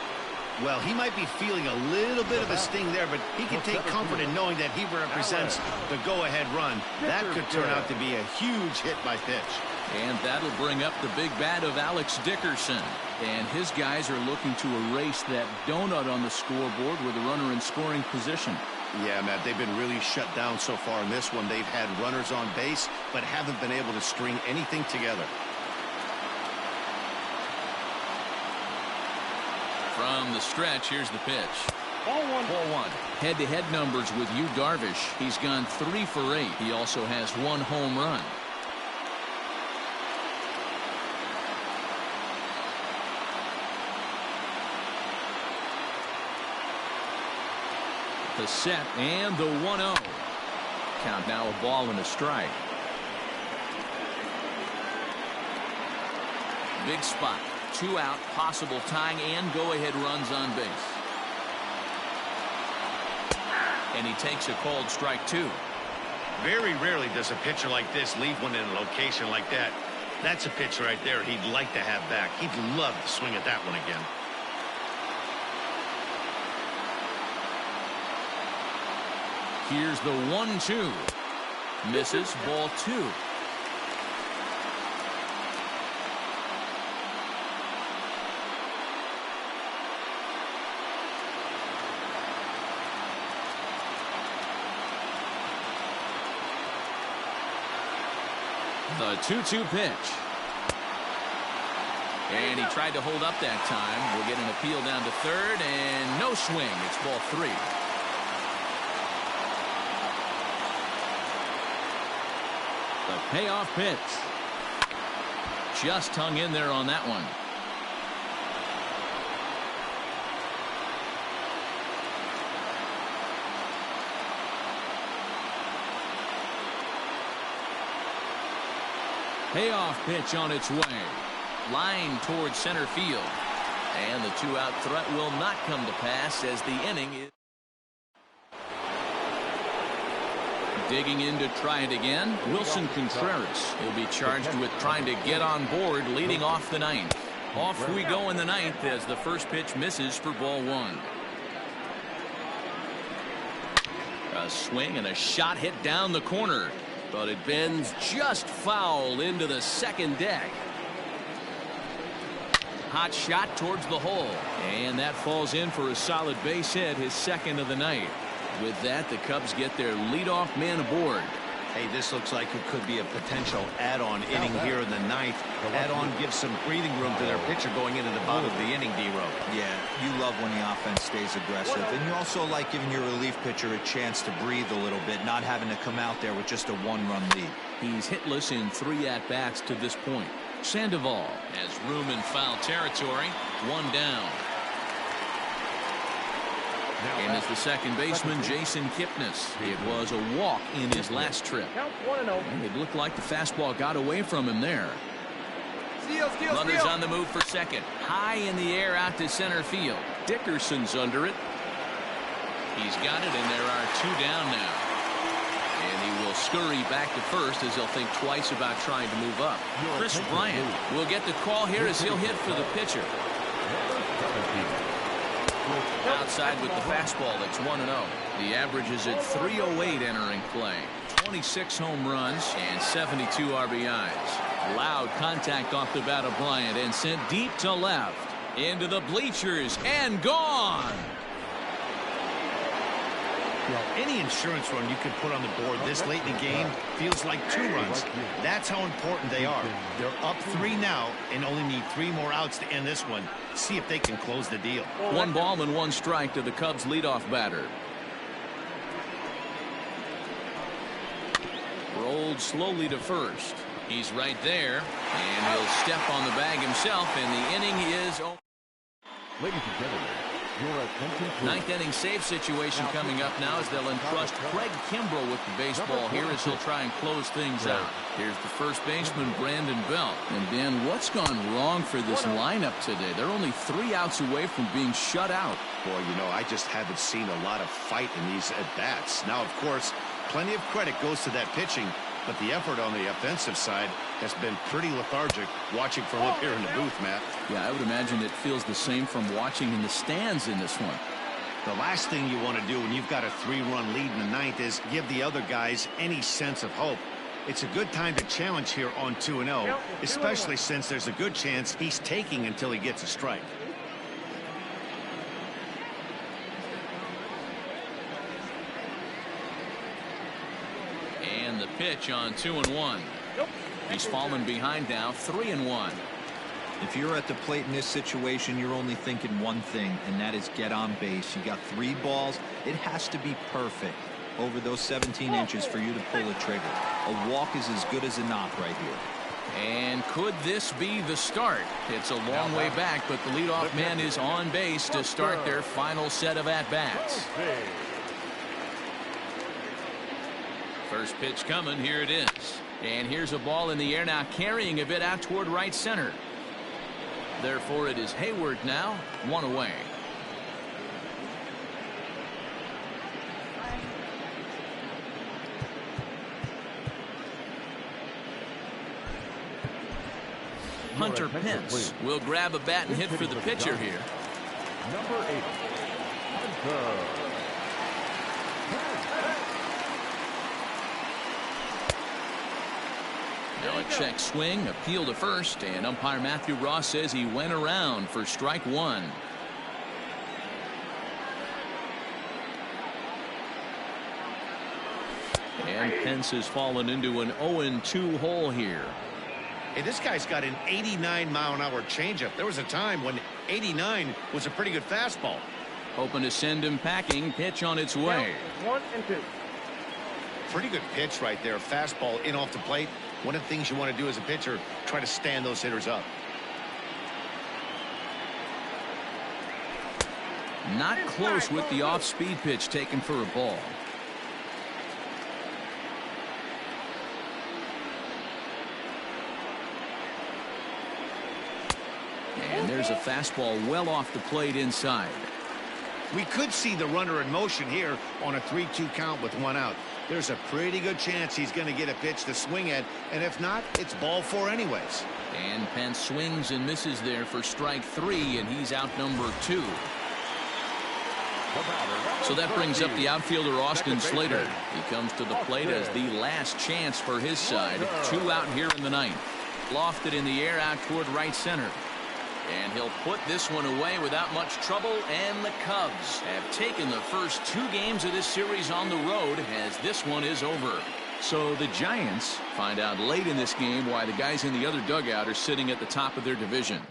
S4: Well, he might be feeling a little bit of a sting there, but he can take comfort in knowing that he represents the go-ahead run. That could turn out to be a huge hit by pitch.
S1: And that'll bring up the big bat of Alex Dickerson. And his guys are looking to erase that donut on the scoreboard with a runner in scoring position.
S4: Yeah, Matt, they've been really shut down so far in this one. They've had runners on base, but haven't been able to string anything together.
S1: From the stretch, here's the pitch. Ball one. Head-to-head numbers with Yu Darvish. He's gone 3 for 8. He also has 1 home run. The set and the 1-0. Count now a ball and a strike. Big spot. 2 out, possible tying and go-ahead runs on base. And he takes a called strike 2.
S4: Very rarely does a pitcher like this leave one in a location like that. That's a pitch right there he'd like to have back. He'd love to swing at that one again.
S1: Here's the 1-2. Misses, ball 2. The 2-2 pitch. And he tried to hold up that time. We'll get an appeal down to third, and no swing. It's ball 3. The payoff pitch. Just hung in there on that one. Payoff pitch on its way. Line towards center field. And the 2-out threat will not come to pass as the inning is. Digging in to try it again, Wilson Contreras. He'll be charged with trying to get on board leading off the 9th. Off we go in the 9th as the first pitch misses for ball 1. A swing and a shot hit down the corner. But it bends just foul into the second deck. Hot shot towards the hole. And that falls in for a solid base hit, his second of the night. With that, the Cubs get their leadoff man aboard.
S4: Hey, this looks like it could be a potential add-on inning here in the 9th. Add-on gives some breathing room to their pitcher going into the bottom of the inning, D-Row.
S6: Yeah, you love when the offense stays aggressive. And you also like giving your relief pitcher a chance to breathe a little bit, not having to come out there with just a 1-run lead.
S1: He's hitless in 3 at-bats to this point. Sandoval has room in foul territory. 1 down. And as the second baseman, Jason Kipnis. It was a walk in his last trip. And it looked like the fastball got away from him there. Runners on the move for second. High in the air out to center field. Dickerson's under it. He's got it, and there are 2 down now. And he will scurry back to first as he'll think twice about trying to move up. Chris Bryant will get the call here as he'll hit for the pitcher. Outside with the fastball, that's 1-0. The average is at 308 entering play. 26 home runs and 72 RBIs. Loud contact off the bat of Bryant and sent deep to left. Into the bleachers and gone.
S4: Well, any insurance run you can put on the board this late in the game feels like 2 runs. That's how important they are. They're up 3 now and only need 3 more outs to end this one. See if they can close the deal.
S1: 1 ball and 1 strike to the Cubs leadoff batter. Rolled slowly to first. He's right there, and he'll step on the bag himself, and the inning is over.
S5: Ladies and gentlemen, your attention please.
S1: 9th inning save situation coming up now as they'll entrust Craig Kimbrell with the baseball here as he'll try and close things out. Here's the first baseman, Brandon Belt. And Dan, what's gone wrong for this lineup today? They're only 3 outs away from being shut out.
S4: Boy, you know, I just haven't seen a lot of fight in these at-bats. Now, of course, plenty of credit goes to that pitching, but the effort on the offensive side has been pretty lethargic watching from up here in the booth, Matt.
S1: Yeah, I would imagine it feels the same from watching in the stands in this one.
S4: The last thing you want to do when you've got a 3-run lead in the 9th is give the other guys any sense of hope. It's a good time to challenge here on 2-0, especially since there's a good chance he's taking until he gets a strike.
S1: And the pitch on 2-1. He's fallen behind now, 3-1.
S6: If you're at the plate in this situation, you're only thinking one thing, and that is get on base. You got 3 balls. It has to be perfect over those 17 inches for you to pull the trigger. A walk is as good as a knock right here.
S1: And could this be the start? It's a long way back, but the leadoff man is on base to start their final set of at-bats. First pitch coming. Here it is. And here's a ball in the air now, carrying a bit out toward right center. Therefore, it is Hayward now, 1 away. Hunter Pence will grab a bat and hit for the pitcher here.
S5: Number 8, Hunter.
S1: Now a check swing, appeal to first, and umpire Matthew Ross says he went around for strike 1. And Pence has fallen into an 0-2 hole here.
S4: Hey, this guy's got an 89-mile-an-hour changeup. There was a time when 89 was a pretty good fastball.
S1: Hoping to send him packing. Pitch on its way.
S5: 1-2.
S4: Pretty good pitch right there. Fastball in off the plate. One of the things you want to do as a pitcher, try to stand those hitters up.
S1: Not close with the off-speed pitch taken for a ball. And there's a fastball well off the plate inside.
S4: We could see the runner in motion here on a 3-2 count with one out. There's a pretty good chance he's going to get a pitch to swing at, and if not, it's ball 4 anyways.
S1: And Pence swings and misses there for strike 3, and he's out number 2. So that brings up the outfielder Austin Slater. He comes to the plate as the last chance for his side. 2 out here in the ninth. Lofted in the air out toward right center. And he'll put this one away without much trouble, and the Cubs have taken the first 2 games of this series on the road as this one is over. So the Giants find out late in this game why the guys in the other dugout are sitting at the top of their division.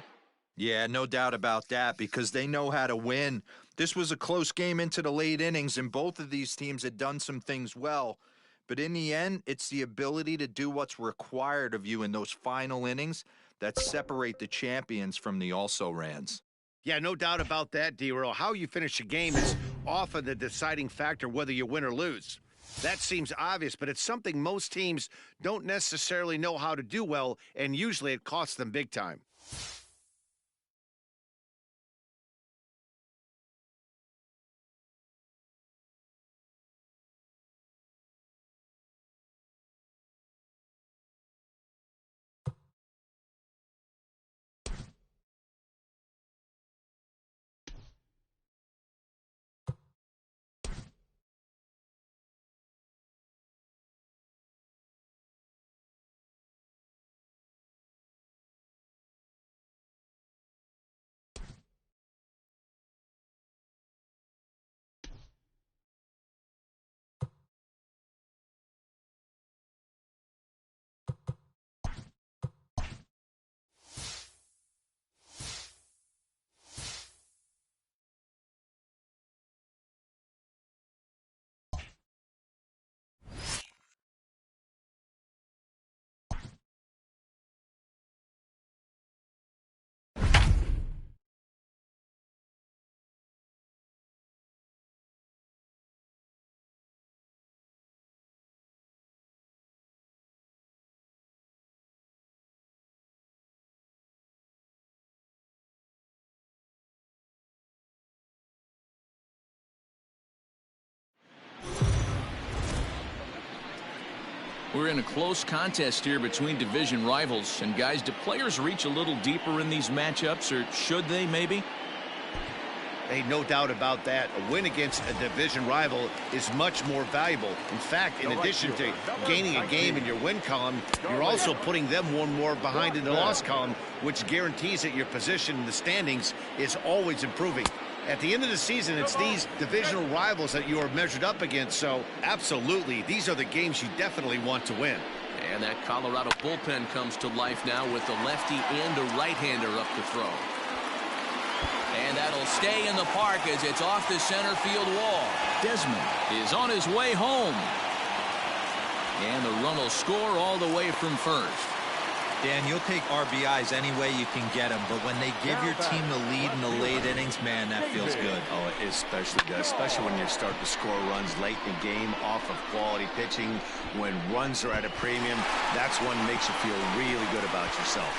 S6: Yeah, no doubt about that, because they know how to win. This was a close game into the late innings, and both of these teams had done some things well. But in the end, it's the ability to do what's required of you in those final innings that separate the champions from the also-rans.
S4: Yeah, no doubt about that, D-Roll. How you finish a game is often the deciding factor whether you win or lose. That seems obvious, but it's something most teams don't necessarily know how to do well, and usually it costs them big time.
S1: We're in a close contest here between division rivals. And guys, do players reach a little deeper in these matchups, or should they maybe?
S4: Hey, no doubt about that. A win against a division rival is much more valuable. In fact, in addition to gaining a game in your win column, you're also putting them one more behind in the loss column, which guarantees that your position in the standings is always improving. At the end of the season, it's these divisional rivals that you are measured up against, so absolutely, these are the games you definitely want to win.
S1: And that Colorado bullpen comes to life now with the lefty and a right-hander up to throw. And that'll stay in the park as it's off the center field wall. Desmond is on his way home. And the run will score all the way from first.
S6: Dan, you'll take RBIs any way you can get them, but when they give your team the lead in the late innings, man, that feels good.
S4: Oh, it especially does, especially when you start to score runs late in the game off of quality pitching. When runs are at a premium, that's one that makes you feel really good about yourself.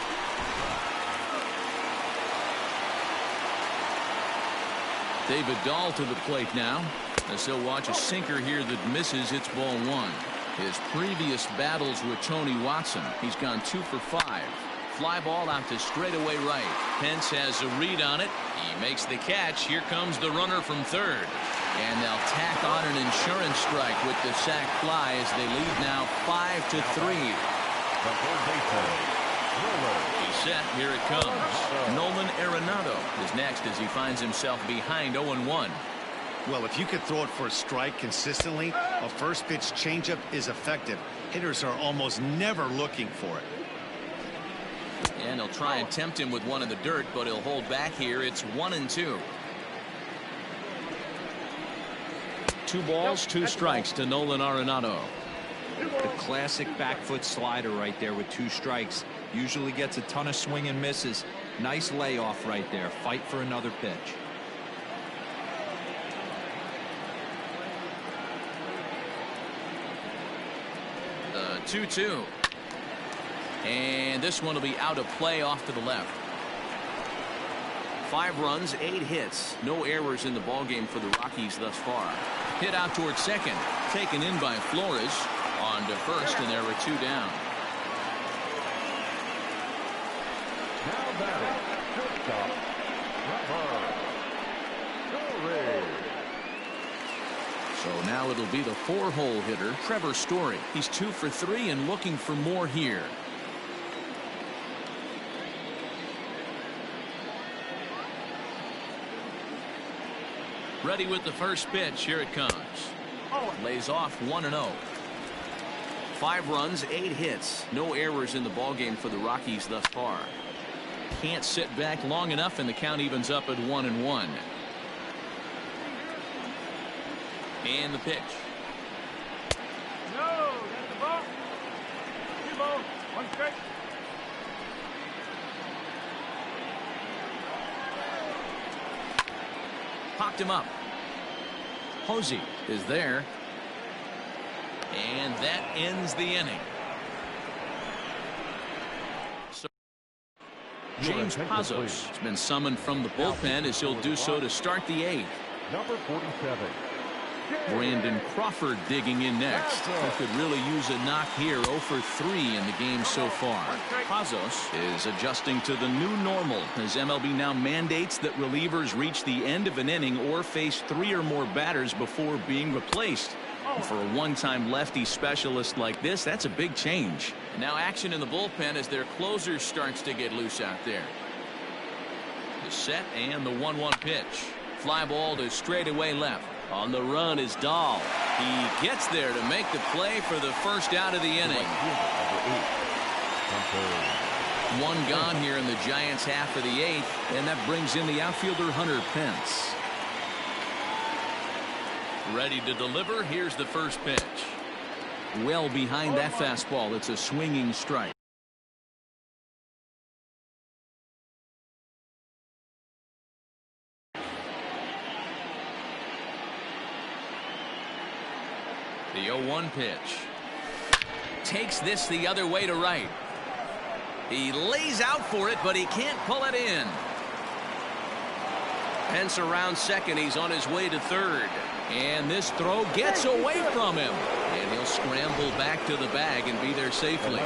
S1: David Dahl to the plate now, as he'll watch a sinker here that misses. It's ball 1. His previous battles with Tony Watson, he's gone 2 for 5. Fly ball out to straightaway right. Pence has a read on it. He makes the catch. Here comes the runner from third. And they'll tack on an insurance strike with the sac fly as they lead now 5-3. He's set. Here it comes. Nolan Arenado is next as he finds himself behind 0-1.
S4: Well, if you could throw it for a strike consistently, a first pitch changeup is effective. Hitters are almost never looking for it.
S1: And he'll try and tempt him with one in the dirt, but he'll hold back here. It's 1-2. 2 balls, 2 strikes to Nolan Arenado.
S6: The classic back foot slider right there with 2 strikes. Usually gets a ton of swing and misses. Nice layoff right there. Fight for another pitch.
S1: The 2-2. And this one will be out of play off to the left. 5 runs, 8 hits. No errors in the ballgame for the Rockies thus far. Hit out towards second. Taken in by Flores. On to first, and there are 2 down.
S5: Now batting, shortstop,
S1: So now it'll be the 4-hole hitter, Trevor Story. He's 2 for 3 and looking for more here. Ready with the first pitch. Here it comes. Lays off 1-0. 5 runs, 8 hits. No errors in the ballgame for the Rockies thus far. Can't sit back long enough, and the count evens up at 1-1. And the pitch.
S8: No, that's the ball. 2 balls, 1 strike.
S1: Popped him up. Posey is there. And that ends the inning. So James Pazos has been summoned from the bullpen as he'll do so to start the 8th.
S5: number 47.
S1: Brandon Crawford digging in next. He could really use a knock here. 0 for 3 in the game so far. Pazos is adjusting to the new normal as MLB now mandates that relievers reach the end of an inning or face 3 or more batters before being replaced. For a one-time lefty specialist like this, that's a big change. Now action in the bullpen as their closer starts to get loose out there. The set and the 1-1 pitch. Fly ball to straightaway left. On the run is Dahl. He gets there to make the play for the first out of the inning. 1 gone here in the Giants' half of the 8th, and that brings in the outfielder Hunter Pence. Ready to deliver. Here's the first pitch. Well behind that fastball. It's a swinging strike. The 0-1 pitch. Takes this the other way to right. He lays out for it, but he can't pull it in. Pence around second. He's on his way to third. And this throw gets away from him. And he'll scramble back to the bag and be there safely.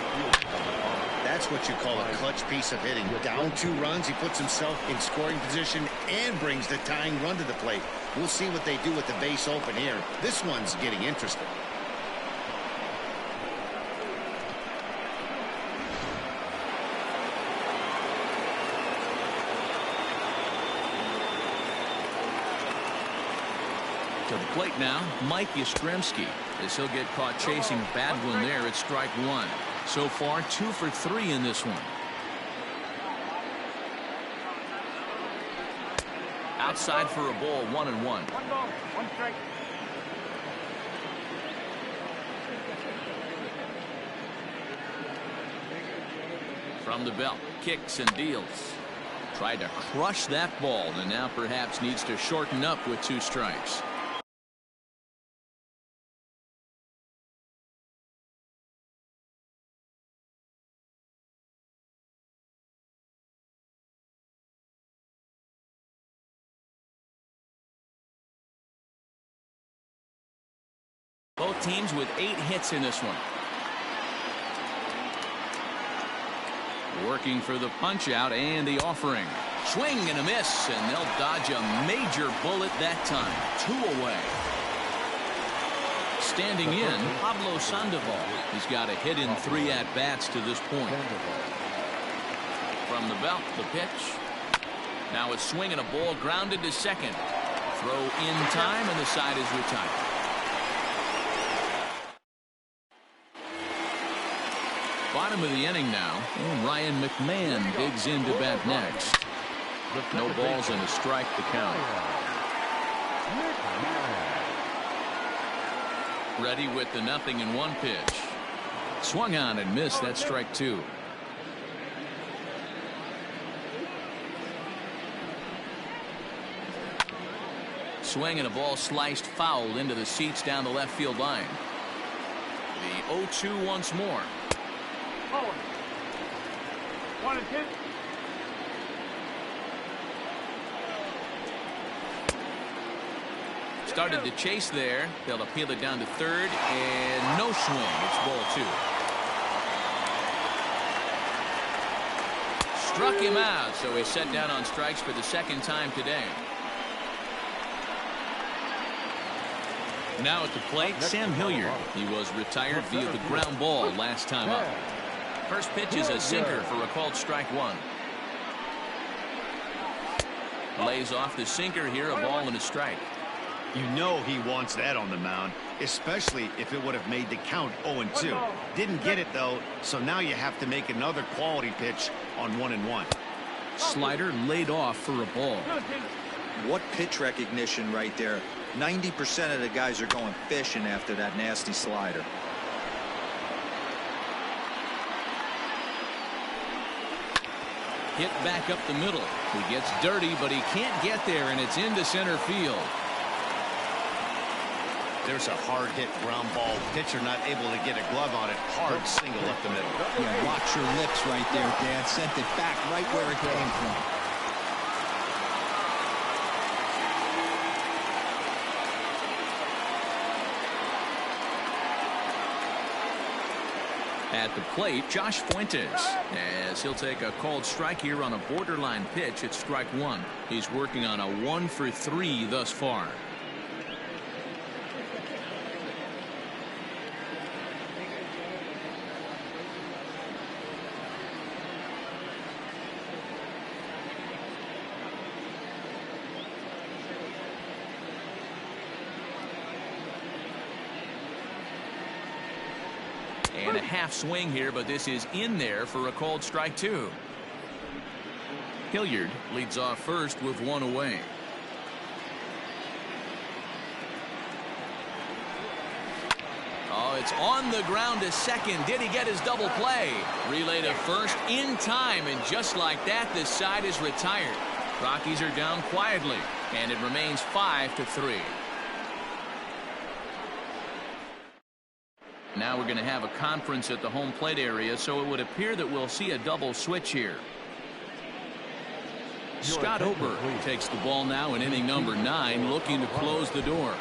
S4: That's what you call a clutch piece of hitting. Down 2 runs, he puts himself in scoring position and brings the tying run to the plate. We'll see what they do with the base open here. This one's getting interesting.
S1: To the plate now, Mike Yastrzemski, as he'll get caught chasing a bad one there at strike 1. So far, 2 for 3 in this one. Outside for a ball, 1-1.
S8: 1 ball, 1 strike.
S1: From the belt, kicks and deals. Tried to crush that ball, and now perhaps needs to shorten up with 2 strikes. Both teams with 8 hits in this one. Working for the punch out and the offering. Swing and a miss, and they'll dodge a major bullet that time. 2 away. Standing in, Pablo Sandoval. He's got a hit in 3 at-bats to this point. From the belt, the pitch. Now a swing and a ball grounded to second. Throw in time, and the side is retired. Bottom of the inning now, and Ryan McMahon digs into bat next. No balls and a strike to count. Ready with the 0-1 pitch. Swung on and missed. That's strike 2. Swing and a ball sliced foul into the seats down the left field line. The 0-2 once more.
S8: 1-2.
S1: Started to chase there. They'll appeal it down to third, and no swing. It's ball 2. Struck him out, so he's set down on strikes for the second time today. Now at the plate, Sam Hilliard. He was retired via the ground ball last time up. First pitch is a sinker for a called strike 1. Lays off the sinker here, a ball and a strike.
S4: You know he wants that on the mound, especially if it would have made the count 0-2. Didn't get it, though, so now you have to make another quality pitch on 1-1.
S1: Slider laid off for a ball.
S6: What pitch recognition right there. 90% of the guys are going fishing after that nasty slider.
S1: Hit back up the middle. He gets dirty, but he can't get there, and it's into center field.
S4: There's a hard hit ground ball. Pitcher not able to get a glove on it. Hard single up the middle.
S6: Yeah, watch your lips right there, Dad. Sent it back right where it came from.
S1: At the plate, Josh Fuentes, as he'll take a called strike here on a borderline pitch at strike 1. He's working on a 1-for-3 thus far. And a half swing here, but this is in there for a called strike 2. Hilliard leads off first with 1 away. Oh, it's on the ground to second. Did he get his double play? Relay to first in time, and just like that, this side is retired. Rockies are down quietly, and it remains 5-3. Now we're going to have a conference at the home plate area, so it would appear that we'll see a double switch here. Scott Ober takes the ball now in inning number 9, looking to close the door.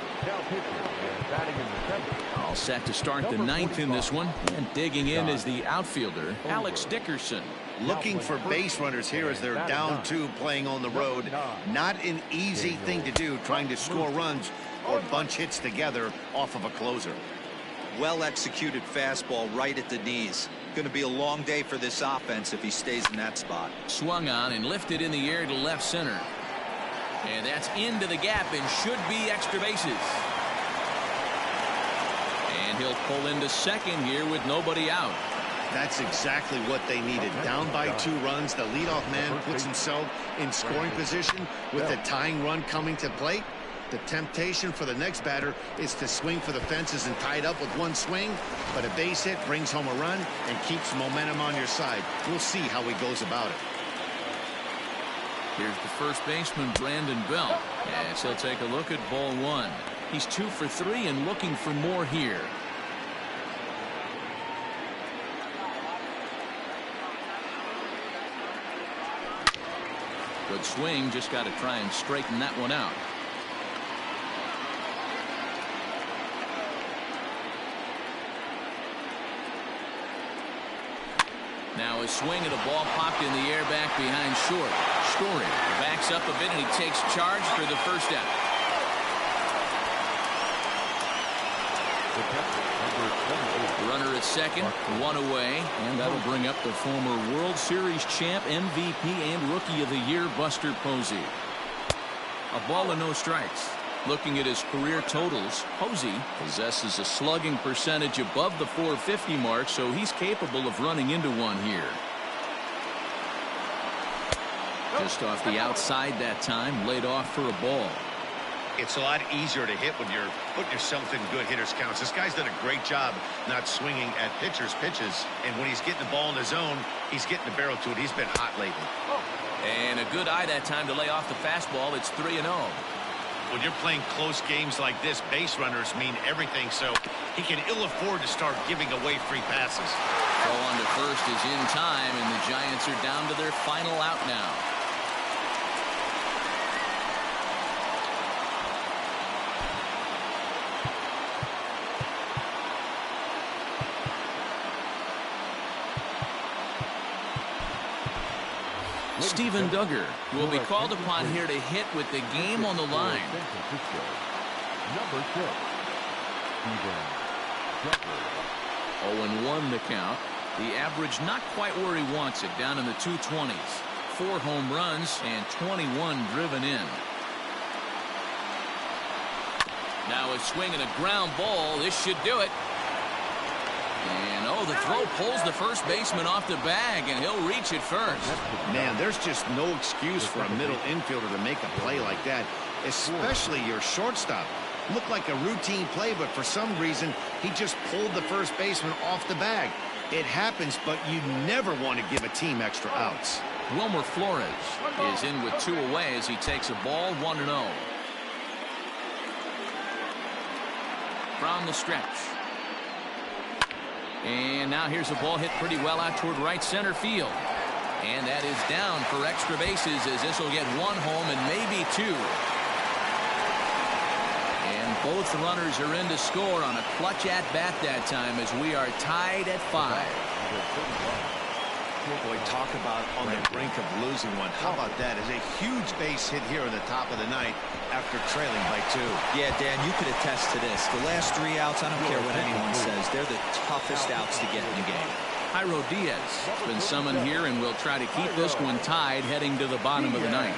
S1: All set to start the 9th in this one, and digging in is the outfielder, Alex Dickerson.
S4: Looking for base runners here as they're down 2 playing on the road. Not an easy thing to do, trying to score runs or bunch hits together off of a closer.
S6: Well executed fastball right at the knees. Going to be a long day for this offense if he stays in that spot.
S1: Swung on and lifted in the air to left center. And that's into the gap and should be extra bases. And he'll pull into second here with nobody out.
S4: That's exactly what they needed. Down by 2 runs, the leadoff man puts himself in scoring position with the tying run coming to plate. The temptation for the next batter is to swing for the fences and tie it up with 1 swing, but a base hit brings home a run and keeps momentum on your side. We'll see how he goes about it.
S1: Here's the first baseman, Brandon Belt, as he'll take a look at ball 1. He's 2 for 3 and looking for more here. Good swing, just got to try and straighten that one out. Now a swing and a ball popped in the air back behind short. Story backs up a bit and he takes charge for the first out. Runner at second, 1 away, and that'll bring up the former World Series champ, MVP, and Rookie of the Year, Buster Posey. A ball and no strikes. Looking at his career totals, Posey possesses a slugging percentage above the .450 mark, so he's capable of running into one here. Just off the outside that time, laid off for a ball.
S4: It's a lot easier to hit when you're putting yourself in good hitters counts. This guy's done a great job not swinging at pitchers' pitches, and when he's getting the ball in the zone, he's getting the barrel to it. He's been hot lately.
S1: And a good eye that time to lay off the fastball. It's 3-0.
S4: When you're playing close games like this, base runners mean everything, so he can ill afford to start giving away free passes.
S1: Throw on to first is in time, and the Giants are down to their final out now. Steven Duggar will be called upon here to hit with the game on the line.
S5: Number 6, Steven Duggar.
S1: 0-1 the count. The average not quite where he wants it, down in the 220s. 4 home runs and 21 driven in. Now a swing and a ground ball. This should do it. And the throw pulls the first baseman off the bag, and he'll reach it first.
S4: Man, there's just no excuse for a middle infielder to make a play like that, especially your shortstop. Looked like a routine play, but for some reason, he just pulled the first baseman off the bag. It happens, but you never want to give a team extra outs.
S1: Wilmer Flores is in with 2 away as he takes a ball 1-0. From the stretch. And now here's a ball hit pretty well out toward right center field. And that is down for extra bases, as this will get 1 home and maybe 2. And both runners are in to score on a clutch at bat that time, as we are tied at 5.
S4: Boy, talk about on the brink of losing one. How about that? Is a huge base hit here in the top of the ninth after trailing by 2.
S6: Yeah, Dan, you could attest to this. The last 3 outs, I don't care what anyone says, they're the toughest outs to get in the game.
S1: Jairo Diaz has been summoned here, and will try to keep this one tied heading to the bottom of the ninth.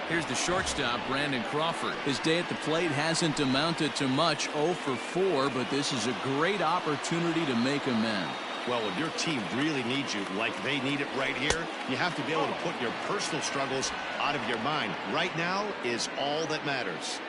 S1: Here's the shortstop, Brandon Crawford. His day at the plate hasn't amounted to much, 0 for 4, but this is a great opportunity to make amends.
S4: Well, when your team really needs you, like they need it right here, you have to be able to put your personal struggles out of your mind. Right now is all that matters.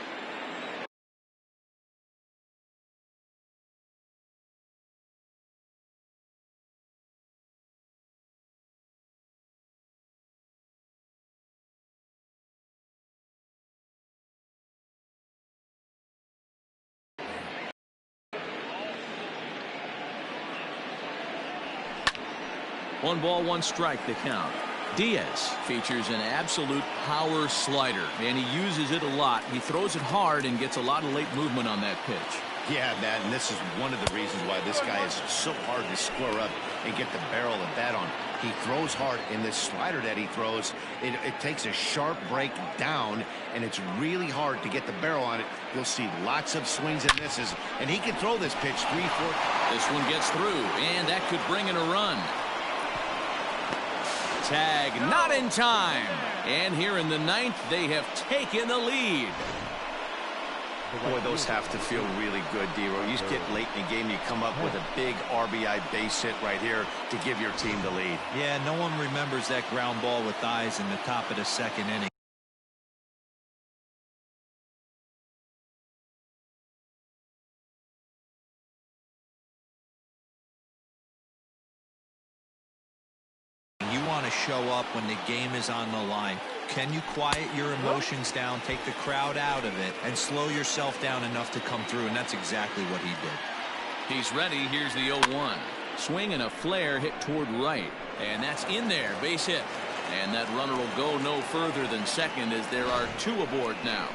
S1: One ball, 1 strike, the count. Diaz features an absolute power slider, and he uses it a lot. He throws it hard and gets a lot of late movement on that pitch.
S4: Yeah, Matt, and this is one of the reasons why this guy is so hard to square up and get the barrel of bat on. He throws hard, and this slider that he throws, it takes a sharp break down, and it's really hard to get the barrel on it. You'll see lots of swings and misses, and he can throw this pitch 3-4.
S1: This one gets through, and that could bring in a run. Tag not in time, and here in the ninth they have taken the lead.
S4: Boy, those have to feel really good, D-Roy. You get late in the game, you come up with a big RBI base hit right here to give your team the lead.
S6: Yeah, no one remembers that ground ball with eyes in the top of the 2nd inning. You want to show up when the game is on the line. Can you quiet your emotions down, take the crowd out of it, and slow yourself down enough to come through? And that's exactly what he did.
S1: He's ready. Here's the 0-1. Swing and a flare hit toward right. And that's in there. Base hit. And that runner will go no further than second, as there are 2 aboard now.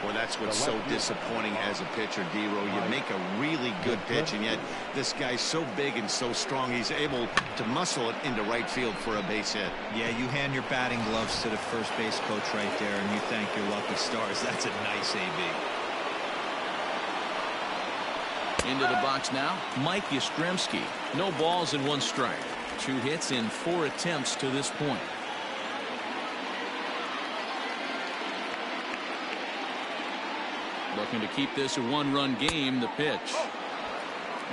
S4: Well, that's what's so disappointing as a pitcher, D-Row. You make a really good pitch, and yet this guy's so big and so strong, he's able to muscle it into right field for a base hit.
S6: Yeah, you hand your batting gloves to the first base coach right there, and you thank your lucky stars. That's a nice AB.
S1: Into the box now, Mike Yastrzemski. No balls and 1 strike. 2 hits in 4 attempts to this point. Looking to keep this a 1-run game. The pitch.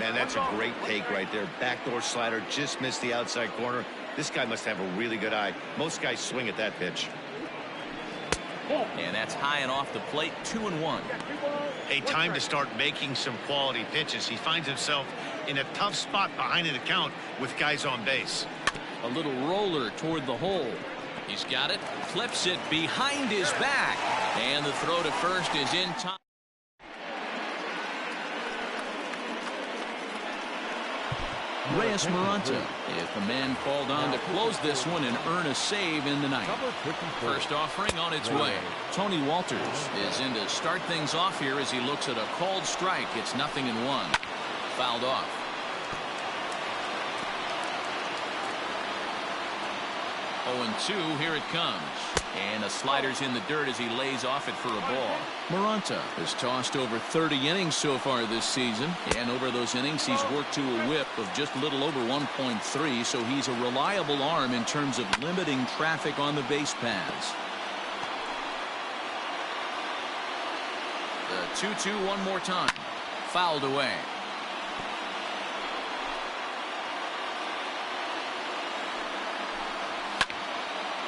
S4: Man, that's a great take right there. Backdoor slider just missed the outside corner. This guy must have a really good eye. Most guys swing at that pitch.
S1: And that's high and off the plate. 2-1.
S4: A time to start making some quality pitches. He finds himself in a tough spot behind the count with guys on base.
S1: A little roller toward the hole. He's got it. Clips it behind his back. And the throw to first is in time. Reyes Maranta is the man called on to close this one and earn a save in the ninth. First offering on its way. Tony Walters is in to start things off here as he looks at a called strike. It's 0-1. Fouled off. Oh, 2, here it comes. And the slider's in the dirt as he lays off it for a ball. Maranta has tossed over 30 innings so far this season. And over those innings, he's worked to a whip of just a little over 1.3. So he's a reliable arm in terms of limiting traffic on the base paths. The 2-2 one more time. Fouled away.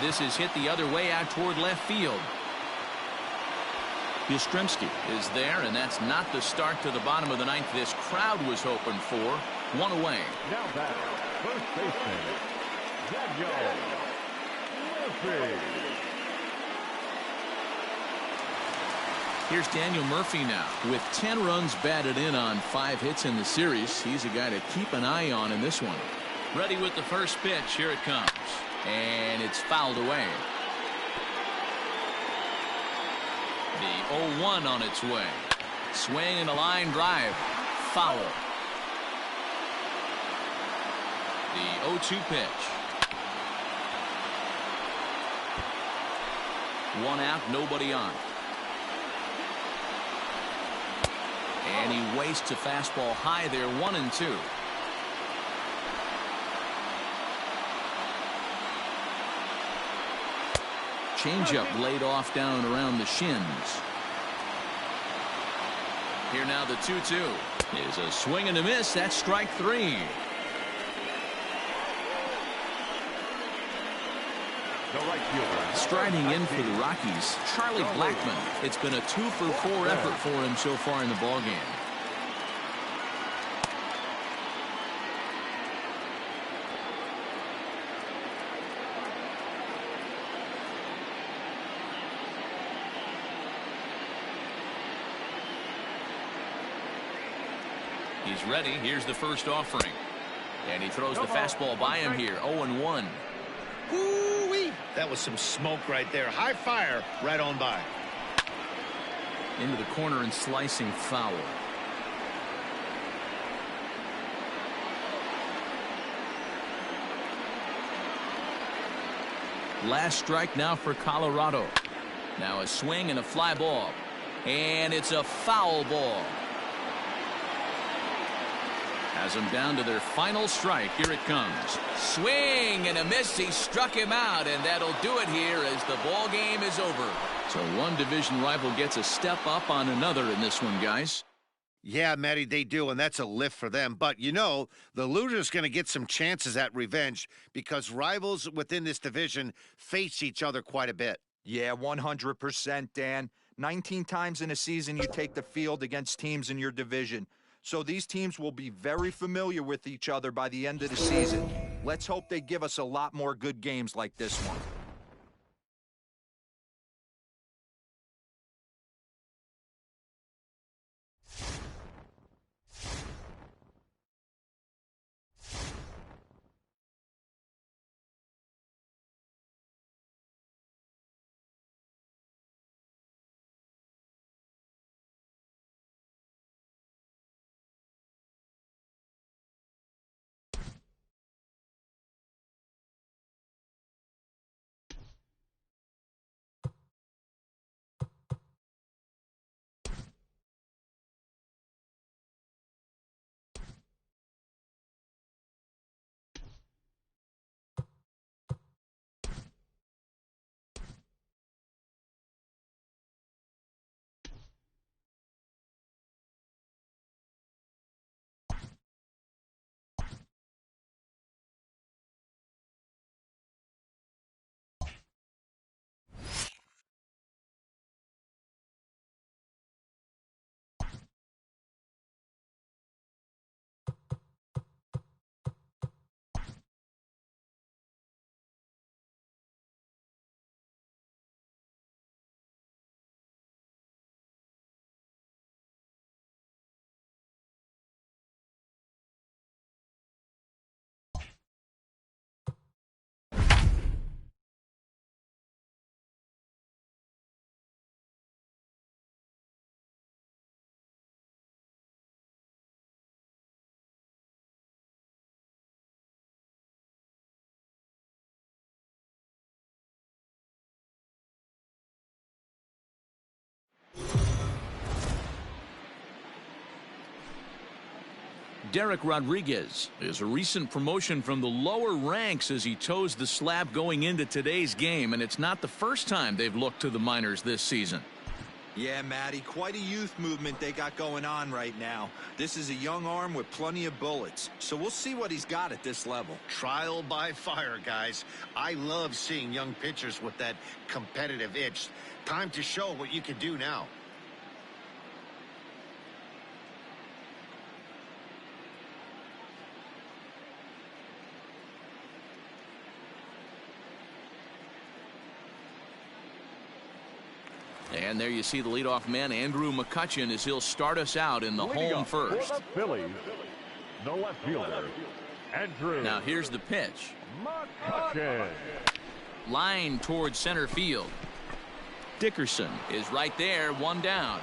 S1: This is hit the other way out toward left field. Yastrzemski is there, and that's not the start to the bottom of the ninth this crowd was hoping for. 1 away.
S5: Now back, first baseman, Daniel Murphy.
S1: Here's Daniel Murphy now. With 10 runs batted in on 5 hits in the series, he's a guy to keep an eye on in this one. Ready with the first pitch. Here it comes. And it's fouled away. The 0-1 on its way. Swing and a line drive. Foul. The 0-2 pitch. 1 out, nobody on. And he wastes a fastball high there. 1-2. Changeup laid off down around the shins. Here now the 2-2 is a swing and a miss. That's strike 3.
S5: The right fielder.
S1: Striding in for the Rockies, Charlie Blackmon. It's been a 2-for-4 effort for him so far in the ballgame. He's ready. Here's the first offering. And he throws the fastball by him here. 0-1.
S4: Woo-wee. That was some smoke right there. High fire right on by.
S1: Into the corner and slicing foul. Last strike now for Colorado. Now a swing and a fly ball. And it's a foul ball. Has them down to their final strike. Here it comes. Swing and a miss. He struck him out, and that'll do it here as the ball game is over. So one division rival gets a step up on another in this one, guys.
S4: Yeah, Matty, they do, and that's a lift for them. But, you know, the loser's going to get some chances at revenge because rivals within this division face each other quite a bit.
S6: Yeah, 100%, Dan. 19 times in a season you take the field against teams in your division. So these teams will be very familiar with each other by the end of the season. Let's hope they give us a lot more good games like this one.
S1: Derek Rodriguez is a recent promotion from the lower ranks as he toes the slab going into today's game, and it's not the first time they've looked to the minors this season.
S6: Yeah, Matty, quite a youth movement they got going on right now. This is a young arm with plenty of bullets, so we'll see what he's got at this level.
S4: Trial by fire, guys. I love seeing young pitchers with that competitive itch. Time to show what you can do now.
S1: And there you see the leadoff man, Andrew McCutchen, as he'll start us out in the home first.
S5: For the Phillies, the left fielder, Andrew.
S1: Now here's the pitch.
S5: McCutchen.
S1: Line towards center field. Dickerson is right there, one down.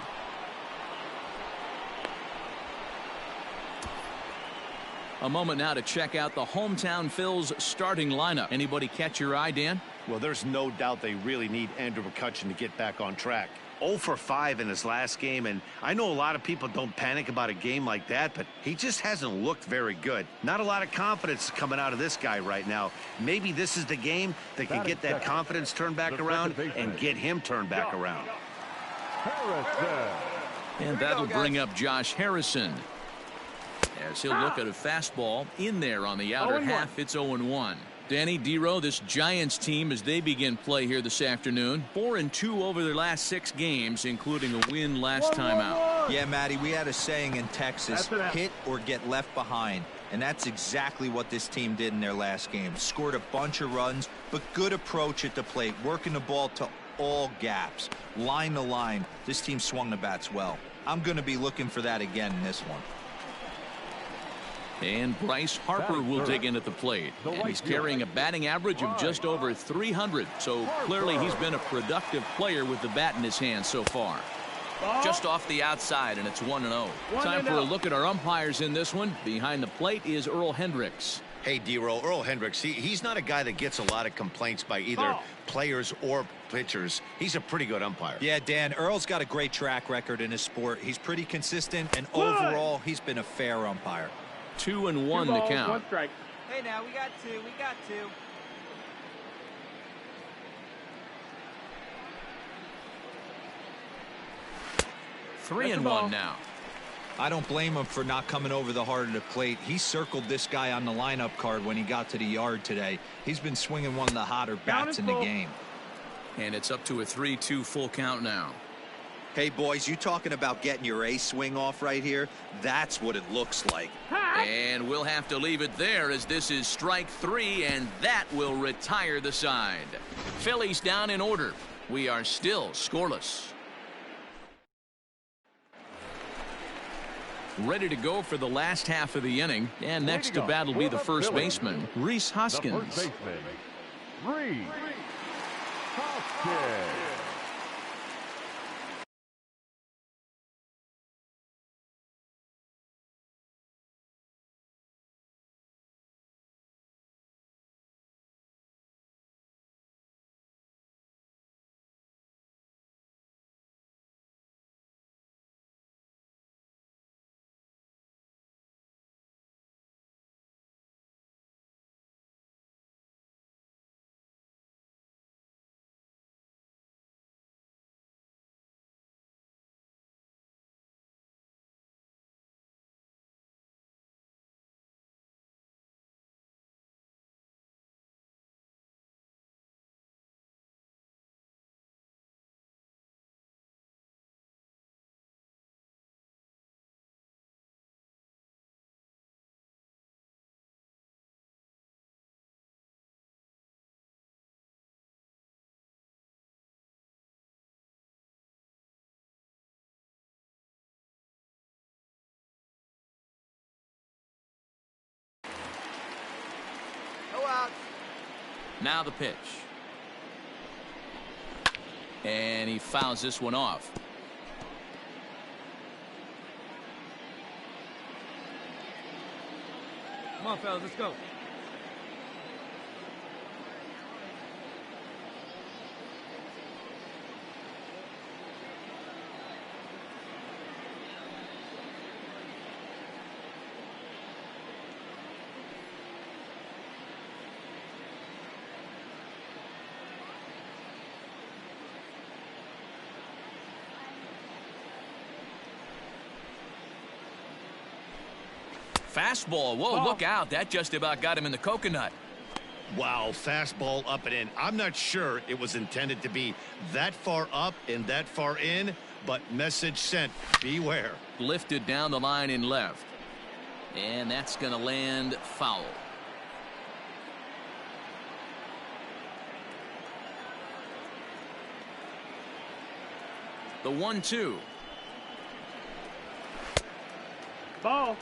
S1: A moment now to check out the hometown Phil's starting lineup. Anybody catch your eye, Dan?
S4: Well, there's no doubt they really need Andrew McCutchen to get back on track. 0 for 5 in his last game, and I know a lot of people don't panic about a game like that, but he just hasn't looked very good. Not a lot of confidence coming out of this guy right now. Maybe this is the game that can get that confidence turned back around and get him turned back around.
S5: Harrison.
S1: And that'll bring up Josh Harrison, as he'll look at a fastball in there on the outer half. It's 0-1. Danny Dero, this Giants team, as they begin play here this afternoon, 4-2 over their last 6 games, including a win last time out.
S6: Yeah, Matty, we had a saying in Texas, hit or get left behind. And that's exactly what this team did in their last game. Scored a bunch of runs, but good approach at the plate, working the ball to all gaps. Line to line, this team swung the bats well. I'm going to be looking for that again in this one.
S1: And Bryce Harper will dig in at the plate. And he's carrying a batting average of just over 300. So clearly he's been a productive player with the bat in his hand so far. Just off the outside, and it's 1-0. Time for a look at our umpires in this one. Behind the plate is Earl Hendricks.
S4: Hey, Dero, Earl Hendricks, he's not a guy that gets a lot of complaints by either players or pitchers. He's a pretty good umpire.
S6: Yeah, Dan, Earl's got a great track record in his sport. He's pretty consistent, and overall, he's been a fair umpire.
S1: 2-1 the count.
S8: 1 strike.
S9: Hey, now we got 2. We got 2.
S1: 3-1 now.
S6: I don't blame him for not coming over the heart of the plate. He circled this guy on the lineup card when he got to the yard today. He's been swinging one of the hotter bats in the game.
S1: And it's up to a 3-2 full count now.
S6: Hey, boys, you talking about getting your ace swing off right here? That's what it looks like.
S1: And we'll have to leave it there, as this is strike 3, and that will retire the side. Phillies down in order. We are still scoreless. Ready to go for the last half of the inning. And next to bat will be the first baseman, Rhys Hoskins.
S5: The first baseman, Rhys Hoskins.
S1: Now the pitch. And he fouls this one off.
S9: Come on, fellas, let's go.
S1: Fastball. Whoa, look out. That just about got him in the coconut.
S4: Wow, fastball up and in. I'm not sure it was intended to be that far up and that far in, but message sent. Beware.
S1: Lifted down the line in left. And that's going to land foul. The 1-2.
S8: Ball.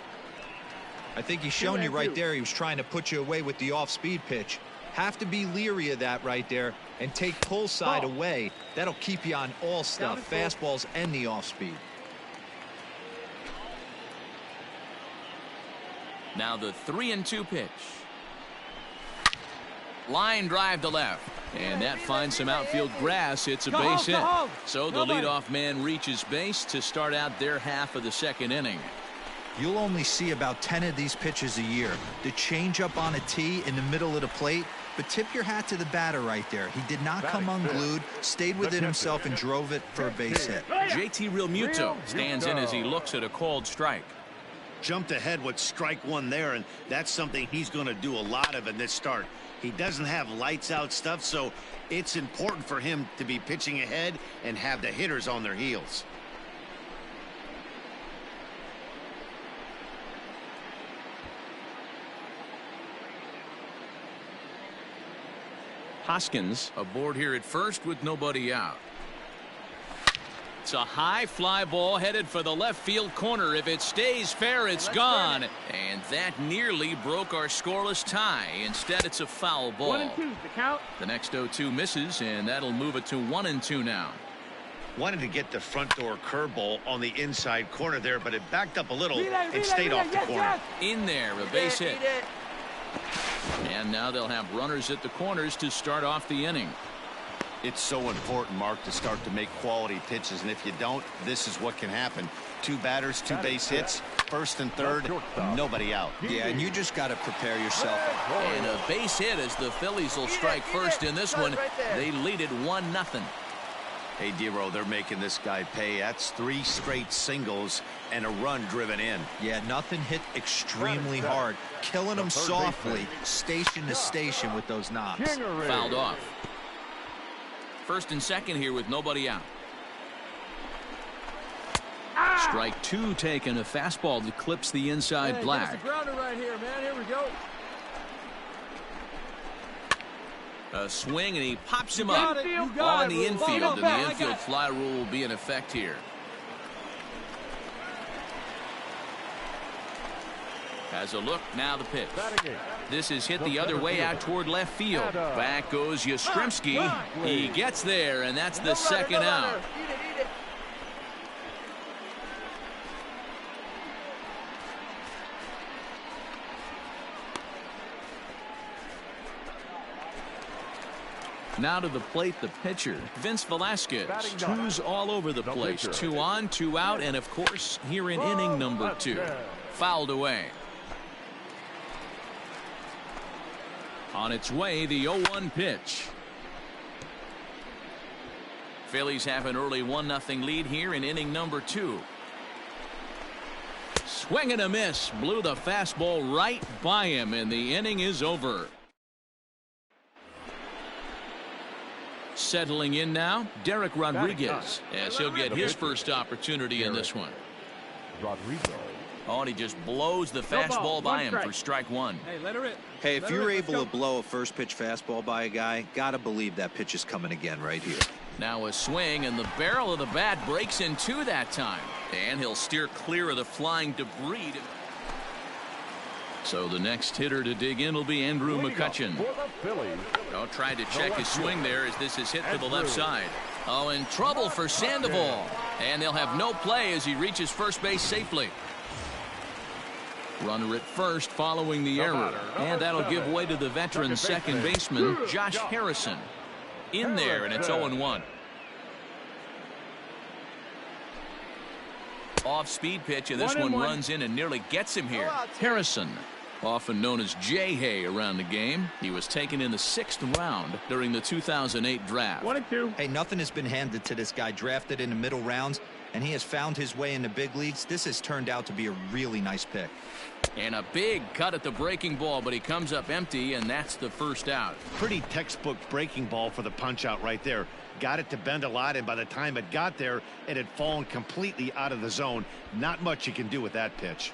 S6: I think he's shown you right there. He was trying to put you away with the off-speed pitch. Have to be leery of that right there and take pull side away. That'll keep you on all stuff, fastballs and the off-speed.
S1: Now the 3-2 pitch. Line drive to left. And that finds some outfield grass. It's a base hit. So the leadoff man reaches base to start out their half of the second inning.
S6: You'll only see about 10 of these pitches a year. The changeup on a tee in the middle of the plate, but tip your hat to the batter right there. He did not come unglued, stayed within himself, and drove it for a base hit.
S1: JT Realmuto stands in as he looks at a called strike.
S4: Jumped ahead with strike one there, and that's something he's going to do a lot of in this start. He doesn't have lights out stuff, so it's important for him to be pitching ahead and have the hitters on their heels.
S1: Hoskins aboard here at first with nobody out. It's a high fly ball headed for the left field corner. If it stays fair, it's gone. And that nearly broke our scoreless tie. Instead, it's a foul ball.
S8: 1-2, the count.
S1: The next 0-2 misses, and that'll move it to 1-2 now.
S4: Wanted to get the front door curveball on the inside corner there, but it backed up a little and stayed off the corner.
S1: In there, a base hit. And now they'll have runners at the corners to start off the inning.
S4: It's so important, Mark, to start to make quality pitches, and if you don't, this is what can happen. Two batters, two base hits, first and third, nobody out.
S6: Yeah, and you just got to prepare yourself.
S1: And a base hit as the Phillies will strike first in this one. They lead it 1-0.
S4: Hey, Dero, they're making this guy pay. That's 3 straight singles and a run driven in.
S6: Yeah, nothing hit extremely hard. Killing them softly, station to station with those knobs.
S1: Fouled off. First and second here with nobody out. Strike 2 taken. A fastball that clips the inside black.
S9: It's a grounder right here, man. Here we go.
S1: A swing, and he pops him up on the infield, and the infield fly rule will be in effect here. Has a look, now the pitch. This is hit the other way out toward left field. Back goes Yastrzemski. He gets there, and that's the second out. Now to the plate, the pitcher, Vince Velasquez. 2's all over the place. 2 on, 2 out, and of course, here in inning number 2. Fouled away. On its way, the 0-1 pitch. Phillies have an early 1-0 lead here in inning number 2. Swing and a miss. Blew the fastball right by him, and the inning is over. Settling in now, Derek Rodriguez, as he'll get his first opportunity in this one. Oh, and he just blows the fastball by him for strike 1.
S9: Hey, let her hit.
S6: Hey, if you're able to blow a first pitch fastball by a guy, gotta believe that pitch is coming again right here.
S1: Now a swing, and the barrel of the bat breaks in 2 that time. And he'll steer clear of the flying debris. So the next hitter to dig in will be Andrew McCutchen. Oh, tried to check his swing there as this is hit to the left side. Oh, in trouble for Sandoval. And they'll have no play as he reaches first base safely. Runner at first following the error. And that'll give way to the veteran second baseman, Josh Harrison. In there, and it's 0-1. Off-speed pitch, and this one runs in and nearly gets him here. Harrison, often known as J-Hay around the game. He was taken in the 6th round during the 2008 draft.
S8: 1-2.
S6: Hey, nothing has been handed to this guy. Drafted in the middle rounds, and he has found his way in the big leagues. This has turned out to be a really nice pick.
S1: And a big cut at the breaking ball, but he comes up empty, and that's the first out.
S4: Pretty textbook breaking ball for the punch out right there. Got it to bend a lot, and by the time it got there, it had fallen completely out of the zone. Not much you can do with that pitch.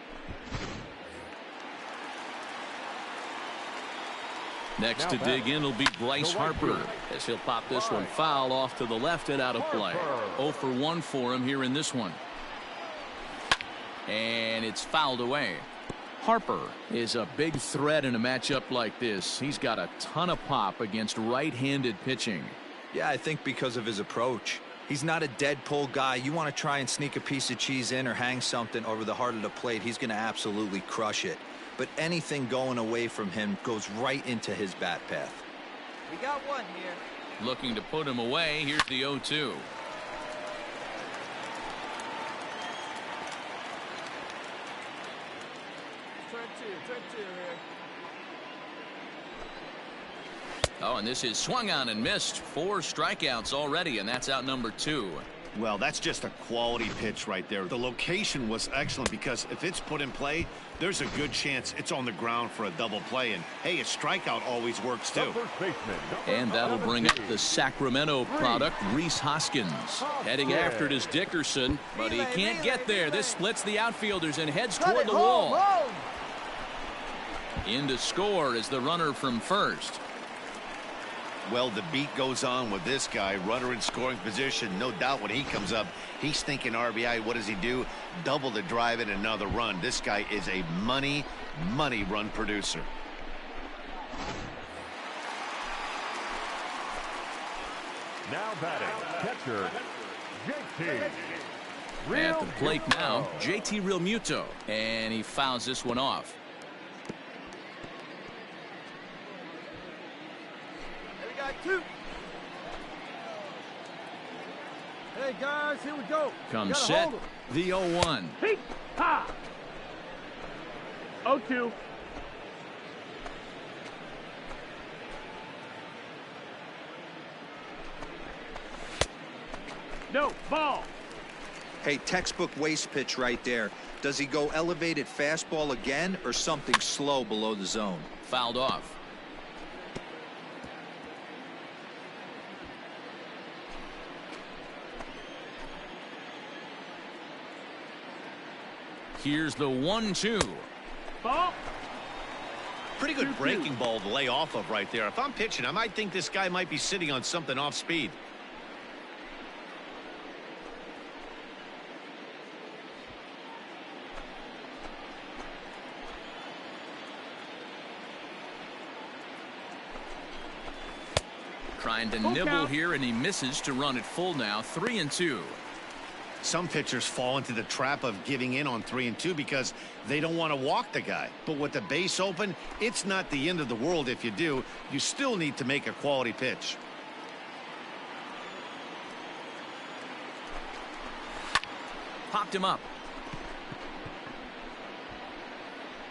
S1: Next to dig in will be Bryce Harper, as he'll pop this one foul off to the left and out of play. 0 for 1 for him here in this one. And it's fouled away. Harper is a big threat in a matchup like this. He's got a ton of pop against right-handed pitching.
S6: Yeah, I think because of his approach. He's not a dead pull guy. You want to try and sneak a piece of cheese in or hang something over the heart of the plate, he's going to absolutely crush it. But anything going away from him goes right into his bat path.
S9: We got one here.
S1: Looking to put him away. Here's the 0-2.
S9: Turn two here.
S1: Oh, and this is swung on and missed. 4 strikeouts already, and that's out number 2.
S4: Well, that's just a quality pitch right there. The location was excellent because if it's put in play, there's a good chance it's on the ground for a double play. And, hey, a strikeout always works, too.
S1: And that'll bring up the Sacramento product, Rhys Hoskins. Heading after it is Dickerson, but he can't get there. This splits the outfielders and heads toward the wall. In to score is the runner from first.
S4: Well, the beat goes on with this guy, runner in scoring position. No doubt when he comes up, he's thinking RBI. What does he do? Double to drive in another run. This guy is a money run producer.
S5: Now batting, catcher, JT.
S1: At the plate now, JT Realmuto. And he fouls this one off.
S9: Two. Hey guys, here we go.
S1: Comes set, the 0-1.
S8: Hey, ha. 0-2. No, ball.
S6: Hey, textbook waste pitch right there. Does he go elevated fastball again or something slow below the zone?
S1: Fouled off. Here's the 1-2.
S8: Ball.
S4: Pretty good breaking ball to lay off of right there. If I'm pitching, I might think this guy might be sitting on something off speed.
S1: Trying to nibble here, and he misses to run it full now. 3-2.
S4: Some pitchers fall into the trap of giving in on 3-2 because they don't want to walk the guy. But with the base open, it's not the end of the world if you do. You still need to make a quality pitch.
S1: Popped him up.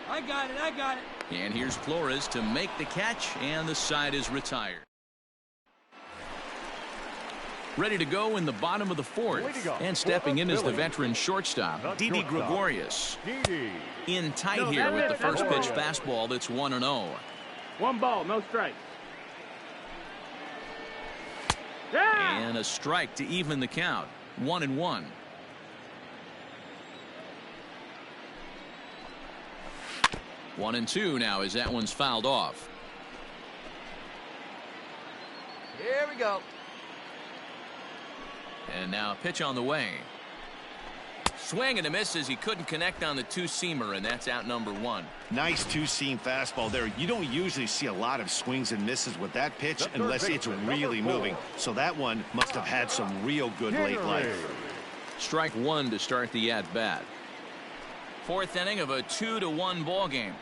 S9: I got it.
S1: And here's Flores to make the catch, and the side is retired. Ready to go in the bottom of the 4th. And stepping in is the veteran shortstop, Didi Gregorius. In tight here with the first pitch fastball that's 1-0.
S8: 1 ball, no strikes. Yeah!
S1: And a strike to even the count. 1-1. One and two now as that one's fouled off.
S9: Here we go.
S1: And now a pitch on the way. Swing and a miss as he couldn't connect on the two-seamer, and that's out number 1.
S4: Nice two-seam fastball there. You don't usually see a lot of swings and misses with that pitch unless it's really moving. So that one must have had some real good late life.
S1: Strike 1 to start the at-bat. 4th inning of a 2-1 ball game.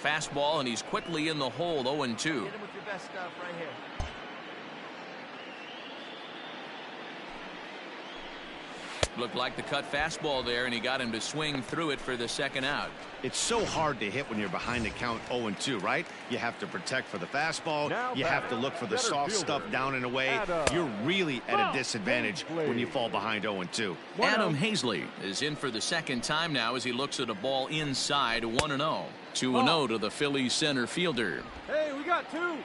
S1: Fastball, and he's quickly in the hole. 0-2.
S9: Hit him with your best stuff right here.
S1: Looked like the cut fastball there, and he got him to swing through it for the second out.
S4: It's so hard to hit when you're behind the count 0-2, right? You have to protect for the fastball. You have to look for the soft stuff down and away. You're really at a disadvantage when you fall behind 0-2.
S1: Adam Hazley is in for the second time now as he looks at a ball inside 1-0. 2-0 to the Phillies center fielder.
S9: Hey, we got two.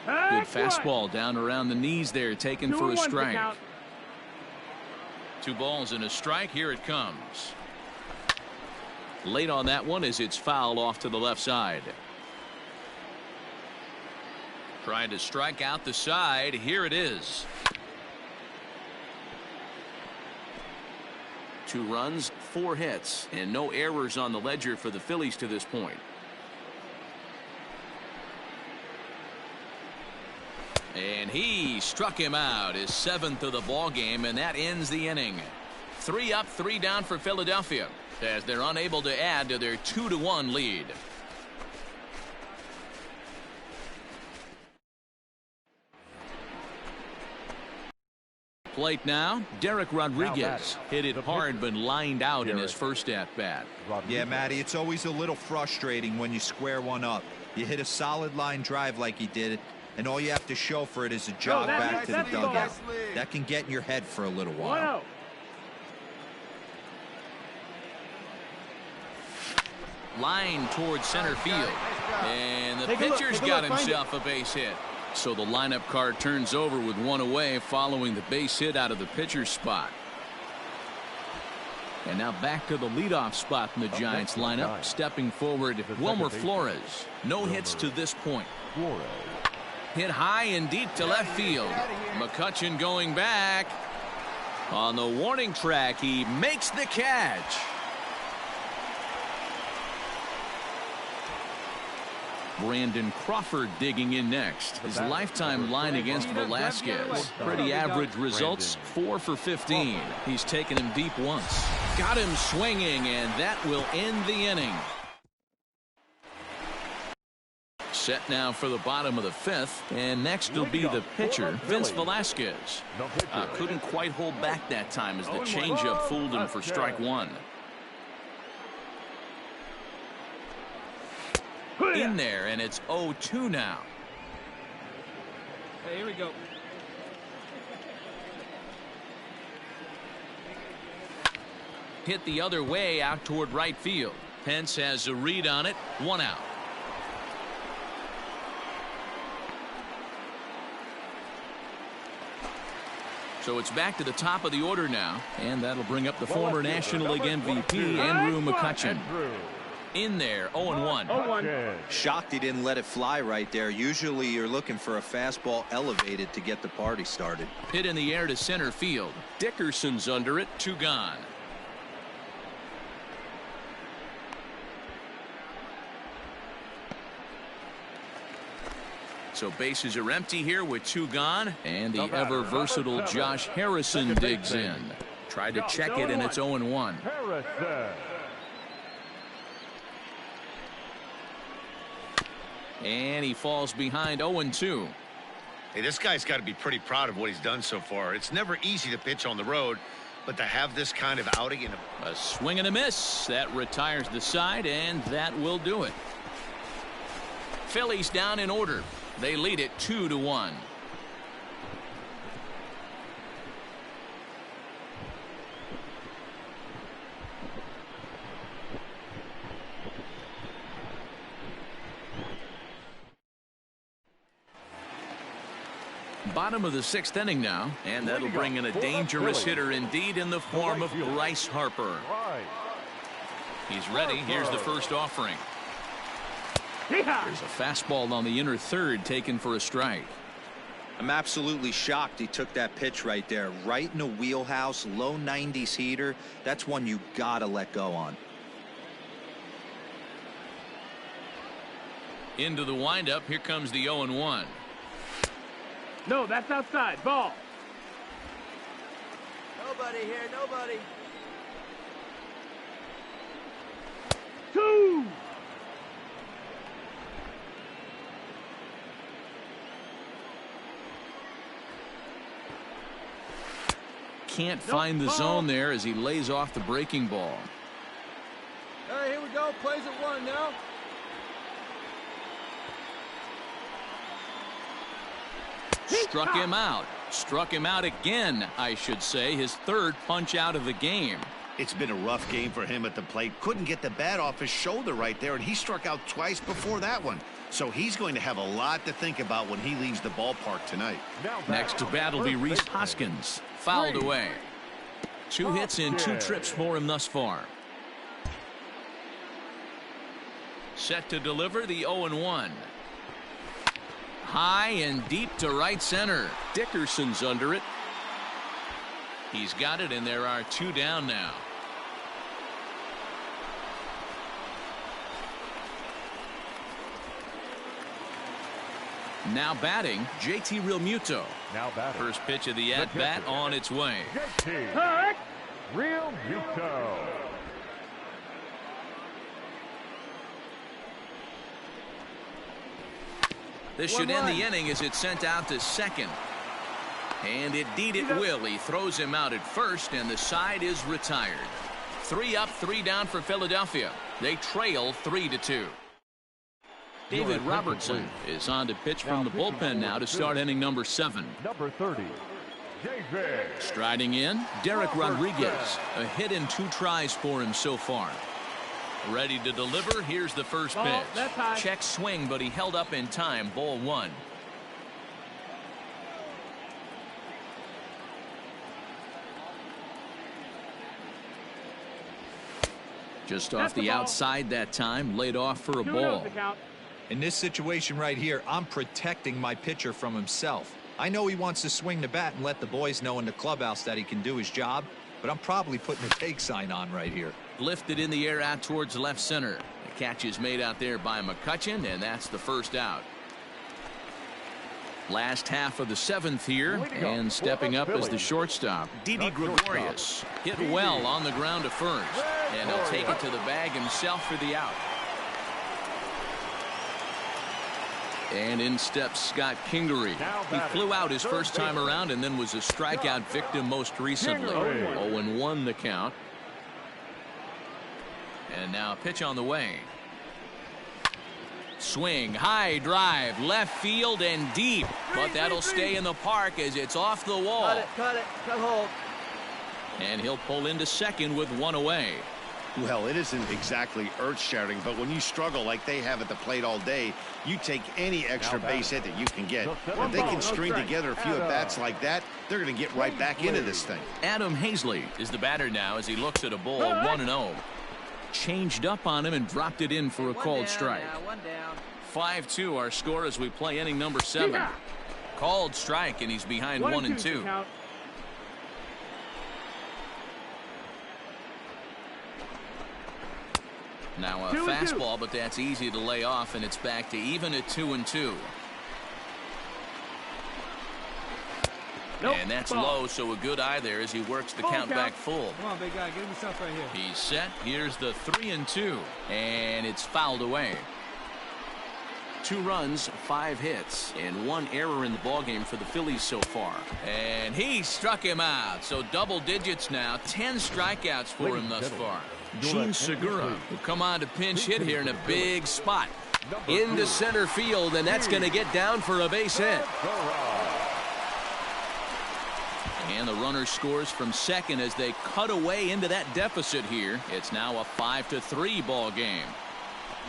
S1: Good fastball down around the knees there, taken for a strike. 2 balls and a strike. Here it comes. Late on that one as it's fouled off to the left side. Trying to strike out the side. Here it is. 2 runs, 4 hits, and no errors on the ledger for the Phillies to this point. And he struck him out, his 7th of the ball game, and that ends the inning. 3 up, 3 down for Philadelphia as they're unable to add to their 2-1 lead. Plate now, Derek Rodriguez. Hit it hard but lined out in his first at-bat.
S6: Yeah, Matty, it's always a little frustrating when you square one up. You hit a solid line drive like he did, and all you have to show for it is a jog back to the dugout. That can get in your head for a little while.
S1: Line towards center field. And the pitcher's got himself a base hit. So the lineup card turns over with 1 away following the base hit out of the pitcher's spot. And now back to the leadoff spot in the Giants lineup. Stepping forward, Wilmer Flores. No hits to this point. Hit high and deep to left field. McCutchen going back. On the warning track, he makes the catch. Brandon Crawford digging in next. His lifetime line against Velasquez. Pretty average results, 4 for 15. He's taken him deep once. Got him swinging, and that will end the inning. Set now for the bottom of the 5th, and next will be the pitcher, Vince Velasquez. Couldn't quite hold back that time as the changeup fooled him for strike 1. In there, and it's 0-2 now.
S9: Hey, here we go.
S1: Hit the other way out toward right field. Pence has a read on it. 1 out. So it's back to the top of the order now, and that'll bring up the former National League MVP, Andrew McCutchen. In there, 0-1.
S6: Shocked he didn't let it fly right there. Usually you're looking for a fastball elevated to get the party started.
S1: Hit in the air to center field. Dickerson's under it. 2 gone. So bases are empty here with 2 gone, and the ever versatile Josh Harrison digs in. Tried to check it, and it's 0-1. And he falls behind 0-2.
S4: Hey, this guy's got to be pretty proud of what he's done so far. It's never easy to pitch on the road, but to have this kind of outing in
S1: a swing and a miss that retires the side, and that will do it. Phillies down in order. They lead it 2-1. Bottom of the 6th inning now, and that'll bring in a dangerous hitter indeed in the form of Bryce Harper. He's ready. Here's the first offering. There's a fastball on the inner third taken for a strike.
S6: I'm absolutely shocked he took that pitch right there. Right in the wheelhouse, low 90s heater. That's one you gotta let go on.
S1: Into the windup. Here comes the 0-1.
S8: No, that's outside. Ball.
S9: Nobody here, nobody.
S8: 2.
S1: can't find the zone there as he lays off the breaking ball.
S9: All right, here we go. Plays at 1 now.
S1: Struck him out. Struck him out again, I should say. His third punch out of the game.
S4: It's been a rough game for him at the plate. Couldn't get the bat off his shoulder right there, and he struck out twice before that one. So he's going to have a lot to think about when he leaves the ballpark tonight.
S1: Next to bat will be Rhys Hoskins. Fouled away. 2 hits and 2 trips for him thus far. Set to deliver the 0-1. High and deep to right center. Dickerson's under it. He's got it, and there are 2 down now. Now batting, JT Realmuto.
S5: Now batting.
S1: First pitch of the at-bat on its way.
S5: JT Realmuto.
S1: This should end the inning as it's sent out to second. And indeed it will. He throws him out at first, and the side is retired. 3 up, 3 down for Philadelphia. They trail 3-2. David Robertson is on to pitch from the bullpen now to start inning number 7.
S5: Number 30, David.
S1: Striding in, Derek Rodriguez. A hit and 2 tries for him so far. Ready to deliver. Here's the first pitch. Check swing, but he held up in time. Ball 1. Just off the outside that time, laid off for a ball.
S6: In this situation right here, I'm protecting my pitcher from himself. I know he wants to swing the bat and let the boys know in the clubhouse that he can do his job, but I'm probably putting a take sign on right here.
S1: Lifted in the air out towards left center. The catch is made out there by McCutchen, and that's the first out. Last half of the 7th here, and stepping up as the shortstop, Didi Gregorius. Hit well on the ground to first, and he'll take it to the bag himself for the out. And in steps Scott Kingery. He flew out his first time around and then was a strikeout victim most recently. 0-1 the count. And now a pitch on the way. Swing, high drive, left field and deep. But that'll stay in the park as it's off the wall.
S9: Cut hold.
S1: And he'll pull into second with 1 away.
S4: Well, it isn't exactly earth-shattering, but when you struggle like they have at the plate all day, you take any extra base hit that you can get. If they can string together a few at-bats like that, they're going to get right back into this thing.
S1: Adam Hazley is the batter now as he looks at a ball 1-0. Changed up on him and dropped it in for a called strike. 5-2 our score as we play inning number 7. Called strike, and he's behind 1-2. Now a fastball, but that's easy to lay off, and it's back to even at 2-2. And that's low, so a good eye there as he works the count back full.
S9: Come on, big guy, get himself right here.
S1: He's set. Here's the 3-2, and it's fouled away. 2 runs, 5 hits, and 1 error in the ballgame for the Phillies so far. And he struck him out, so double digits now. 10 strikeouts for him thus far. Gene Segura will come on to pinch hit here in a big spot. Into center field, and that's going to get down for a base hit. And the runner scores from second as they cut away into that deficit here. It's now a 5-3 ball game.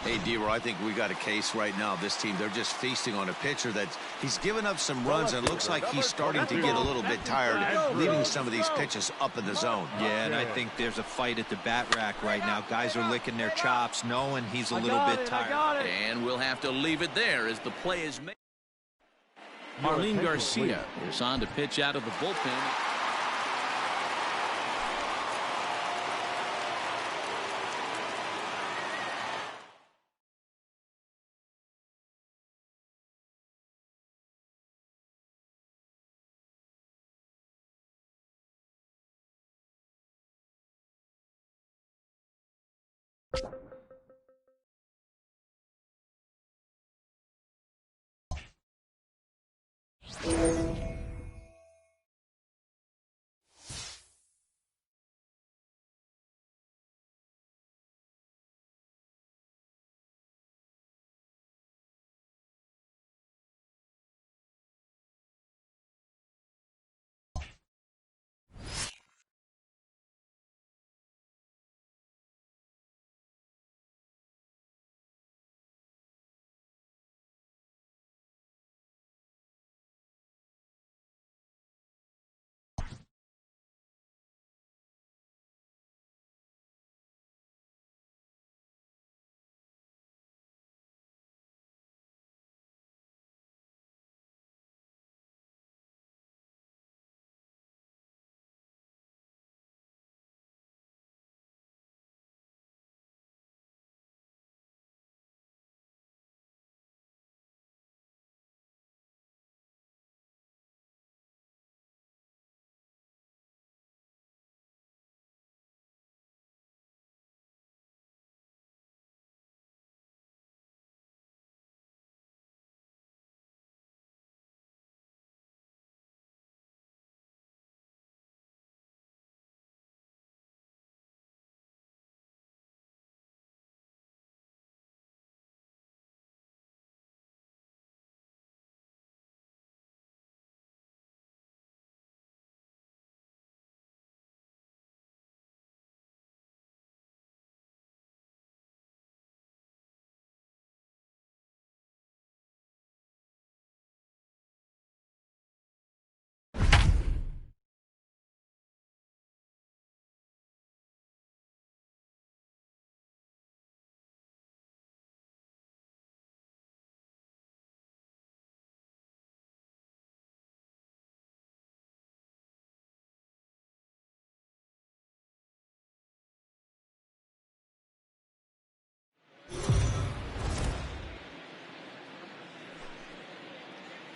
S4: Hey, D-Roy, I think we got a case right now. This team, they're just feasting on a pitcher that he's given up some runs, and it looks like he's starting to get a little bit tired, leaving some of these pitches up in the zone.
S6: Yeah, and I think there's a fight at the bat rack right now. Guys are licking their chops, knowing he's a little bit tired.
S1: And we'll have to leave it there as the play is made. Marlene Garcia is on to pitch out of the bullpen.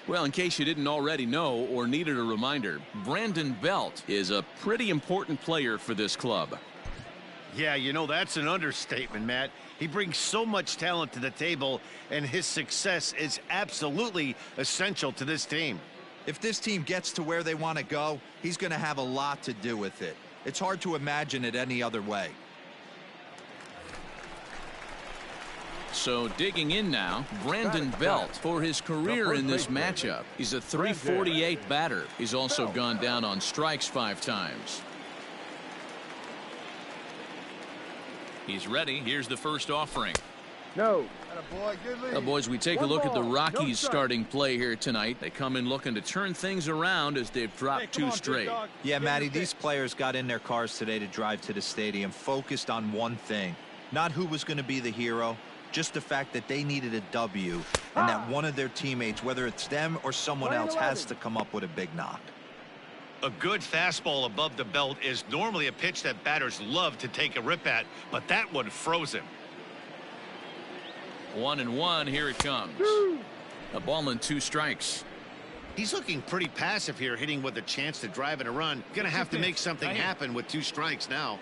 S1: Well, in case you didn't already know or needed a reminder, Brandon Belt is a pretty important player for this club.
S4: Yeah, you know, that's an understatement, Matt. He brings so much talent to the table, and his success is absolutely essential to this team.
S6: If this team gets to where they want to go, he's going to have a lot to do with it. It's hard to imagine it any other way.
S1: So digging in now, Brandon Belt for his career in this matchup. He's a .348 batter. He's also gone down on strikes 5 times. He's ready. Here's the first offering.
S9: No.
S1: Well, boys, we take a look at the Rockies' starting play here tonight. They come in looking to turn things around as they've dropped 2 straight.
S6: Yeah, Matty, these players got in their cars today to drive to the stadium focused on one thing. Not who was going to be the hero, just the fact that they needed a W and that one of their teammates, whether it's them or someone else, has to come up with a big knock.
S4: A good fastball above the belt is normally a pitch that batters love to take a rip at, but that one froze him.
S1: 1-1, here it comes. A ball and 2 strikes.
S4: He's looking pretty passive here, hitting with a chance to drive in a run. Gonna have to make something happen with 2 strikes now.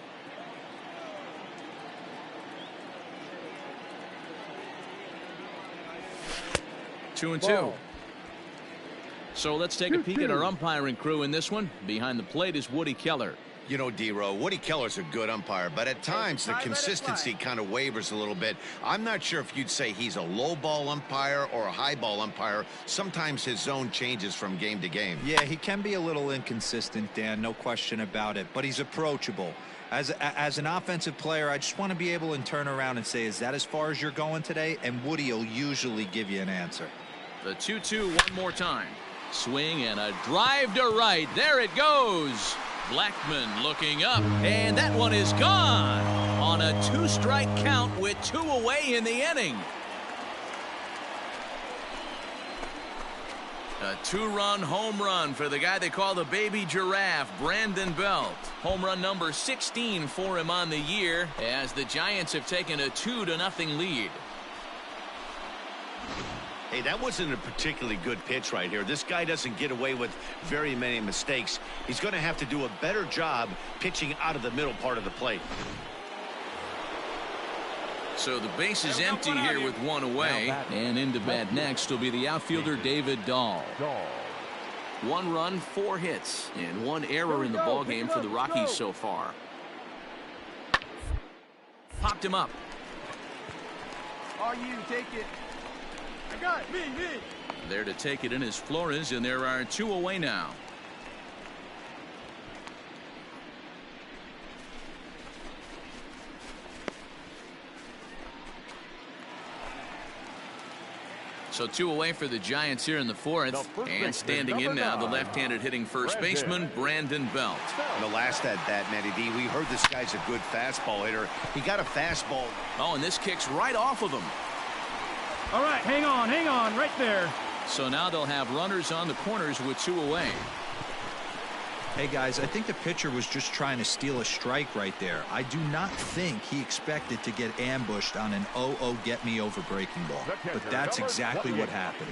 S1: Two and 2. So let's take a peek at our umpiring crew in this one. Behind the plate is Woody Keller.
S4: You know, D-Row, Woody Keller's a good umpire, but at times the consistency kind of wavers a little bit. I'm not sure if you'd say he's a low ball umpire or a high ball umpire. Sometimes his zone changes from game to game.
S6: Yeah, he can be a little inconsistent, Dan, no question about it, but he's approachable. As an offensive player, I just want to be able to turn around and say, is that as far as you're going today? And Woody will usually give you an answer.
S1: The 2-2 one more time. Swing and a drive to right. There it goes. Blackman looking up, and that one is gone on a 2-strike count with 2 away in the inning. A 2-run home run for the guy they call the baby giraffe, Brandon Belt. Home run number 16 for him on the year as the Giants have taken a 2-0 lead.
S4: Hey, that wasn't a particularly good pitch right here. This guy doesn't get away with very many mistakes. He's going to have to do a better job pitching out of the middle part of the plate.
S1: So the base is empty here with 1 away, and into bat next will be the outfielder David Dahl. 1 run, 4 hits, and 1 error in the ballgame for the Rockies so far. Popped him up.
S9: Are you take it? I got it. Me.
S1: There to take it in is Flores, and there are 2 away now. So 2 away for the Giants here in the 4th. And standing in now, the left-handed hitting first baseman, Brandon Belt.
S4: The last at bat, Matty D, we heard this guy's a good fastball hitter. He got a fastball.
S1: Oh, and this kicks right off of him.
S8: All right, hang on, right there.
S1: So now they'll have runners on the corners with 2 away.
S6: Hey, guys, I think the pitcher was just trying to steal a strike right there. I do not think he expected to get ambushed on an 0-0 get-me-over breaking ball. But that's exactly what happened.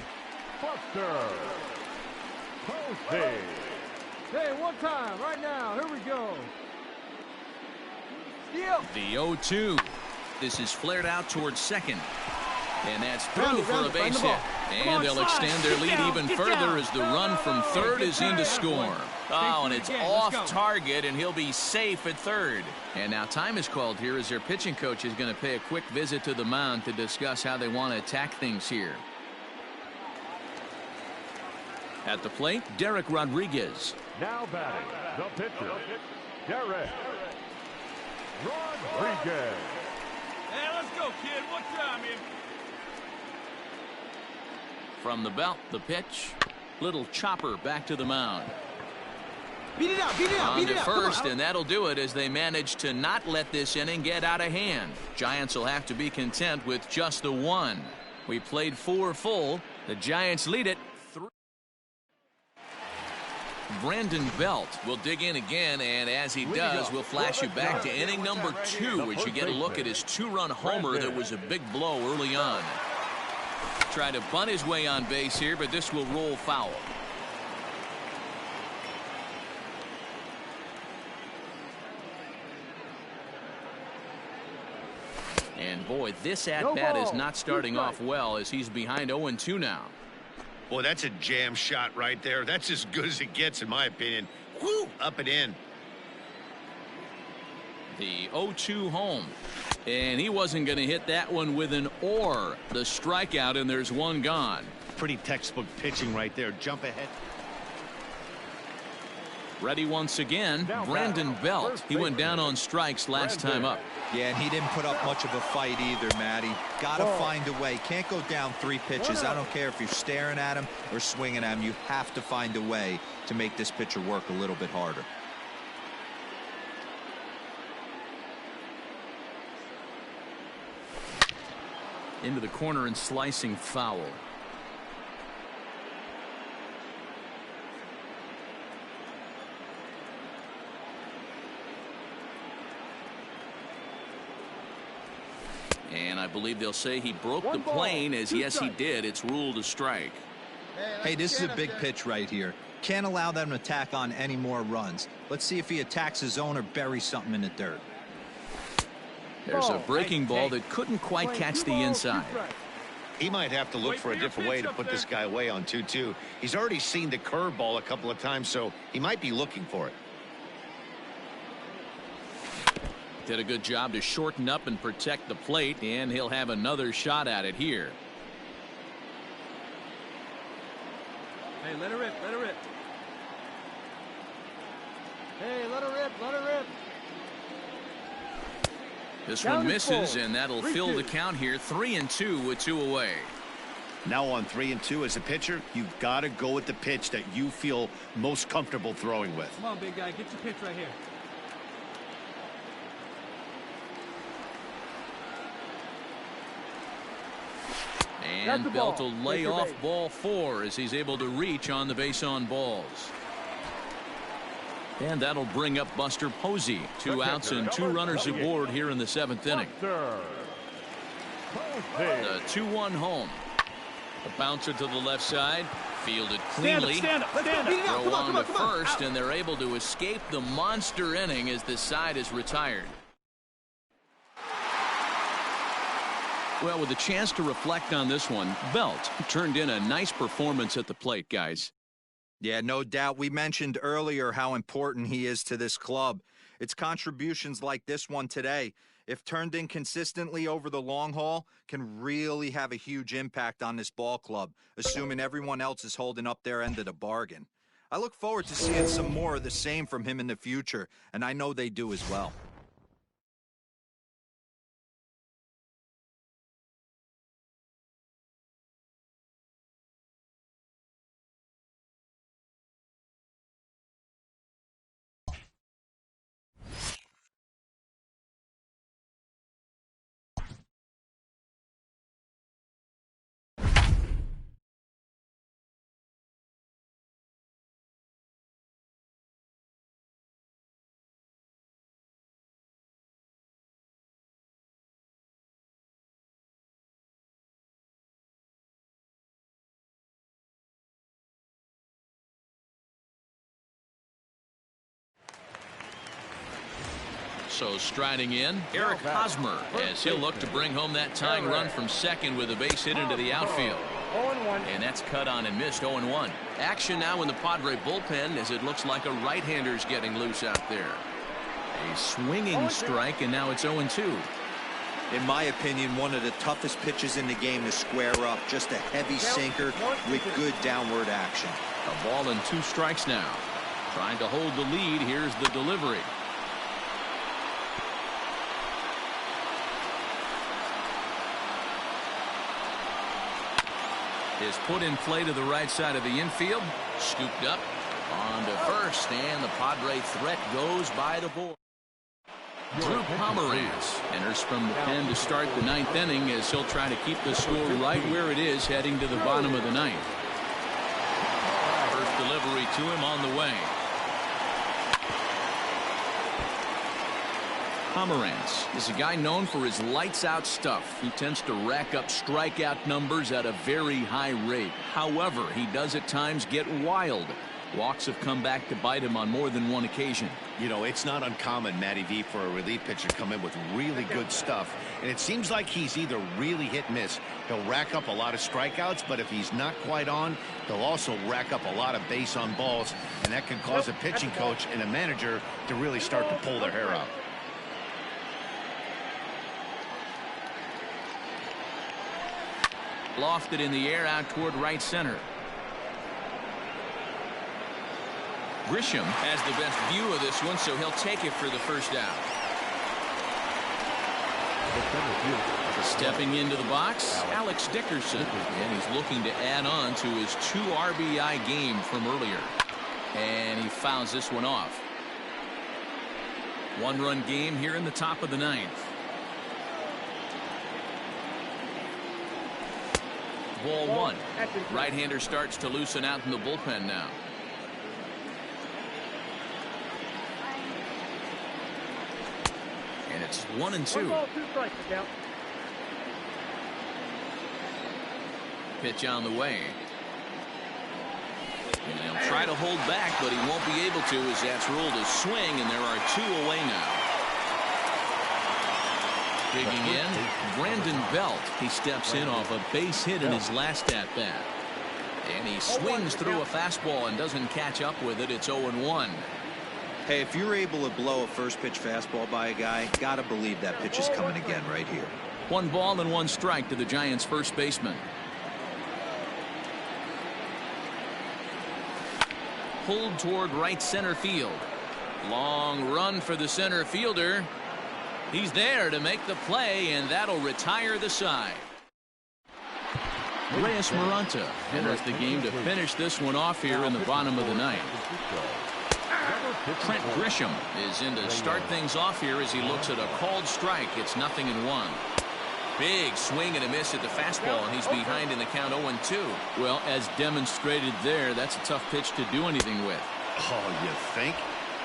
S9: Hey, one time, right now. Here we go.
S1: The 0-2. This is flared out towards second. And that's through for a base hit. And they'll extend their lead even further as the run from third is in to score. Oh, and it's off target, and he'll be safe at third. And now time is called here as their pitching coach is going to pay a quick visit to the mound to discuss how they want to attack things here. At the plate, Derek Rodriguez.
S5: Now batting, the pitcher, Derek Rodriguez.
S8: Hey, let's go, kid. One time here.
S1: From the belt, the pitch. Little chopper back to the mound.
S9: Beat it out.
S1: On to first, and that'll do it as they manage to not let this inning get out of hand. Giants will have to be content with just the 1. We played 4 full. The Giants lead it 3. Brandon Belt will dig in again, and as he does, we'll flash you back to inning number 2, which you get a look at his 2-run homer that was a big blow early on. Try to bunt his way on base here, but this will roll foul. And boy, this at-bat is not starting off well as he's behind 0-2 now.
S4: Boy, that's a jam shot right there. That's as good as it gets, in my opinion. Woo! Up and in.
S1: The 0-2 home. And he wasn't going to hit that one with an or. The strikeout, and there's one gone.
S4: Pretty textbook pitching right there. Jump ahead.
S1: Ready once again, Brandon Belt. He went down on strikes last time up.
S6: Yeah, and he didn't put up much of a fight either, Matty. Got to find a way. Can't go down 3 pitches. I don't care if you're staring at him or swinging at him. You have to find a way to make this pitcher work a little bit harder.
S1: Into the corner and slicing foul. And I believe they'll say he broke the plane, as yes he did. It's ruled a strike.
S6: Hey, this is a big pitch right here. Can't allow them to tack on any more runs. Let's see if he attacks his zone or buries something in the dirt.
S1: There's a breaking ball that couldn't quite catch the inside.
S4: He might have to look for a different way to put this guy away on 2-2. He's already seen the curveball a couple of times, so he might be looking for it.
S1: Did a good job to shorten up and protect the plate, and he'll have another shot at it here.
S9: Hey, let her rip, let her rip. Hey, let her rip, let her rip.
S1: This one misses, and that'll fill the count here. 3-2 with 2 away.
S4: Now on 3-2 as a pitcher, you've got to go with the pitch that you feel most comfortable throwing with.
S9: Come on, big guy, get your pitch right here.
S1: And Belt will lay off ball 4 as he's able to reach on the base on balls. And that'll bring up Buster Posey. 2 outs and 2 runners aboard here in the 7th inning. The 2-1 home. The bouncer to the left side. Fielded cleanly.
S9: Stand up.
S1: Throw on to first, and they're able to escape the monster inning as this side is retired. Well, with a chance to reflect on this one, Belt turned in a nice performance at the plate, guys.
S6: Yeah, no doubt. We mentioned earlier how important he is to this club. It's contributions like this one today, if turned in consistently over the long haul, can really have a huge impact on this ball club, assuming everyone else is holding up their end of the bargain. I look forward to seeing some more of the same from him in the future, and I know they do as well.
S1: So striding in, Eric Hosmer, as he'll look to bring home that tying run from second with a base hit into the outfield. And that's cut on and missed. 0-1. Action now in the Padre bullpen as it looks like a right-hander's getting loose out there. A swinging strike, and now it's 0-2.
S6: In my opinion, one of the toughest pitches in the game to square up. Just a heavy sinker with good downward action.
S1: A ball and 2 strikes now. Trying to hold the lead. Here's the delivery. Is put in play to the right side of the infield. Scooped up on to first, and the Padre threat goes by the board. Drew Pomeranz enters from the pen to start the 9th inning as he'll try to keep the score right where it is heading to the bottom of the 9th. First delivery to him on the way. Pomerantz is a guy known for his lights-out stuff. He tends to rack up strikeout numbers at a very high rate. However, he does at times get wild. Walks have come back to bite him on more than one occasion.
S4: You know, it's not uncommon, Matty V, for a relief pitcher to come in with really good stuff. And it seems like he's either really hit and miss. He'll rack up a lot of strikeouts, but if he's not quite on, he'll also rack up a lot of base on balls. And that can cause a pitching coach and a manager to really start to pull their hair out.
S1: Lofted in the air out toward right center. Grisham has the best view of this one, so he'll take it for the first out. Stepping into the box, Alex Dickerson, and he's looking to add on to his 2 RBI game from earlier. And he fouls this one off. 1-run game here in the top of the 9th. Ball 1. Right-hander starts to loosen out in the bullpen now. And it's 1-2. Pitch on the way. And he'll try to hold back, but he won't be able to as that's ruled a swing, and there are 2 away now. Digging in, Brandon Belt. He steps in off a base hit in his last at-bat. And he swings through a fastball and doesn't catch up with it. It's 0-1.
S6: Hey, if you're able to blow a first pitch fastball by a guy, gotta believe that pitch is coming again right here.
S1: 1 ball and 1 strike to the Giants' first baseman. Pulled toward right center field. Long run for the center fielder. He's there to make the play, and that'll retire the side. Reyes Maranta enters the game to finish this one off here in the bottom of the 9th. Trent Grisham is in to start things off here as he looks at a called strike. It's 0-1. Big swing and a miss at the fastball, and he's behind in the count 0-2. Well, as demonstrated there, that's a tough pitch to do anything with.
S4: Oh, you think?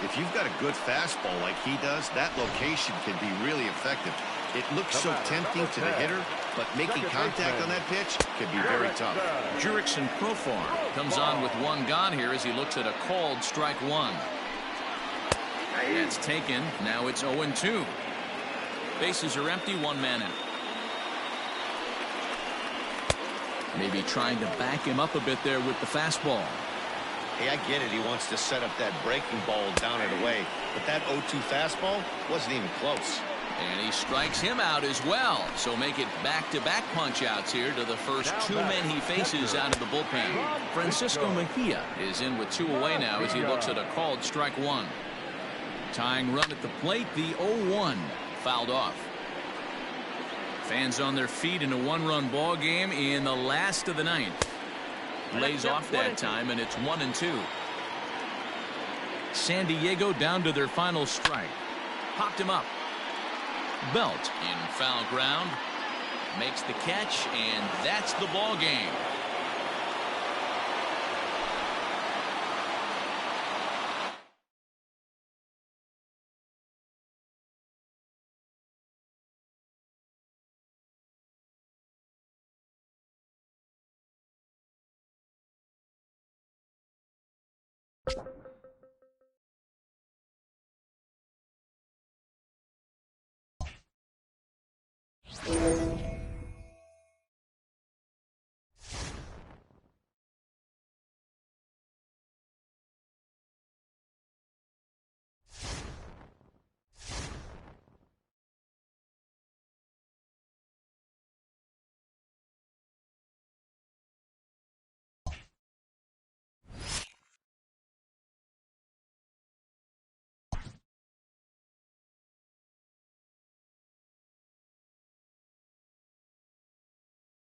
S4: If you've got a good fastball like he does, that location can be really effective. It looks so tempting to the hitter, but making contact on that pitch can be very tough.
S1: Jurickson Profar comes on with 1 gone here as he looks at a called strike 1. That's taken. Now it's 0-2. Bases are empty, 1 man out. Maybe trying to back him up a bit there with the fastball.
S4: Hey, I get it. He wants to set up that breaking ball down and away. But that 0-2 fastball wasn't even close.
S1: And he strikes him out as well. So make it back-to-back punch-outs here to the first 2 men he faces out of the bullpen. Francisco Mejia is in with 2 away now as he looks at a called strike 1. Tying run at the plate, the 0-1 fouled off. Fans on their feet in a 1-run ball game in the last of the 9th. Lays off that time, and it's 1-2. San Diego down to their final strike. Popped him up. Belt in foul ground. Makes the catch, and that's the ball game.
S5: You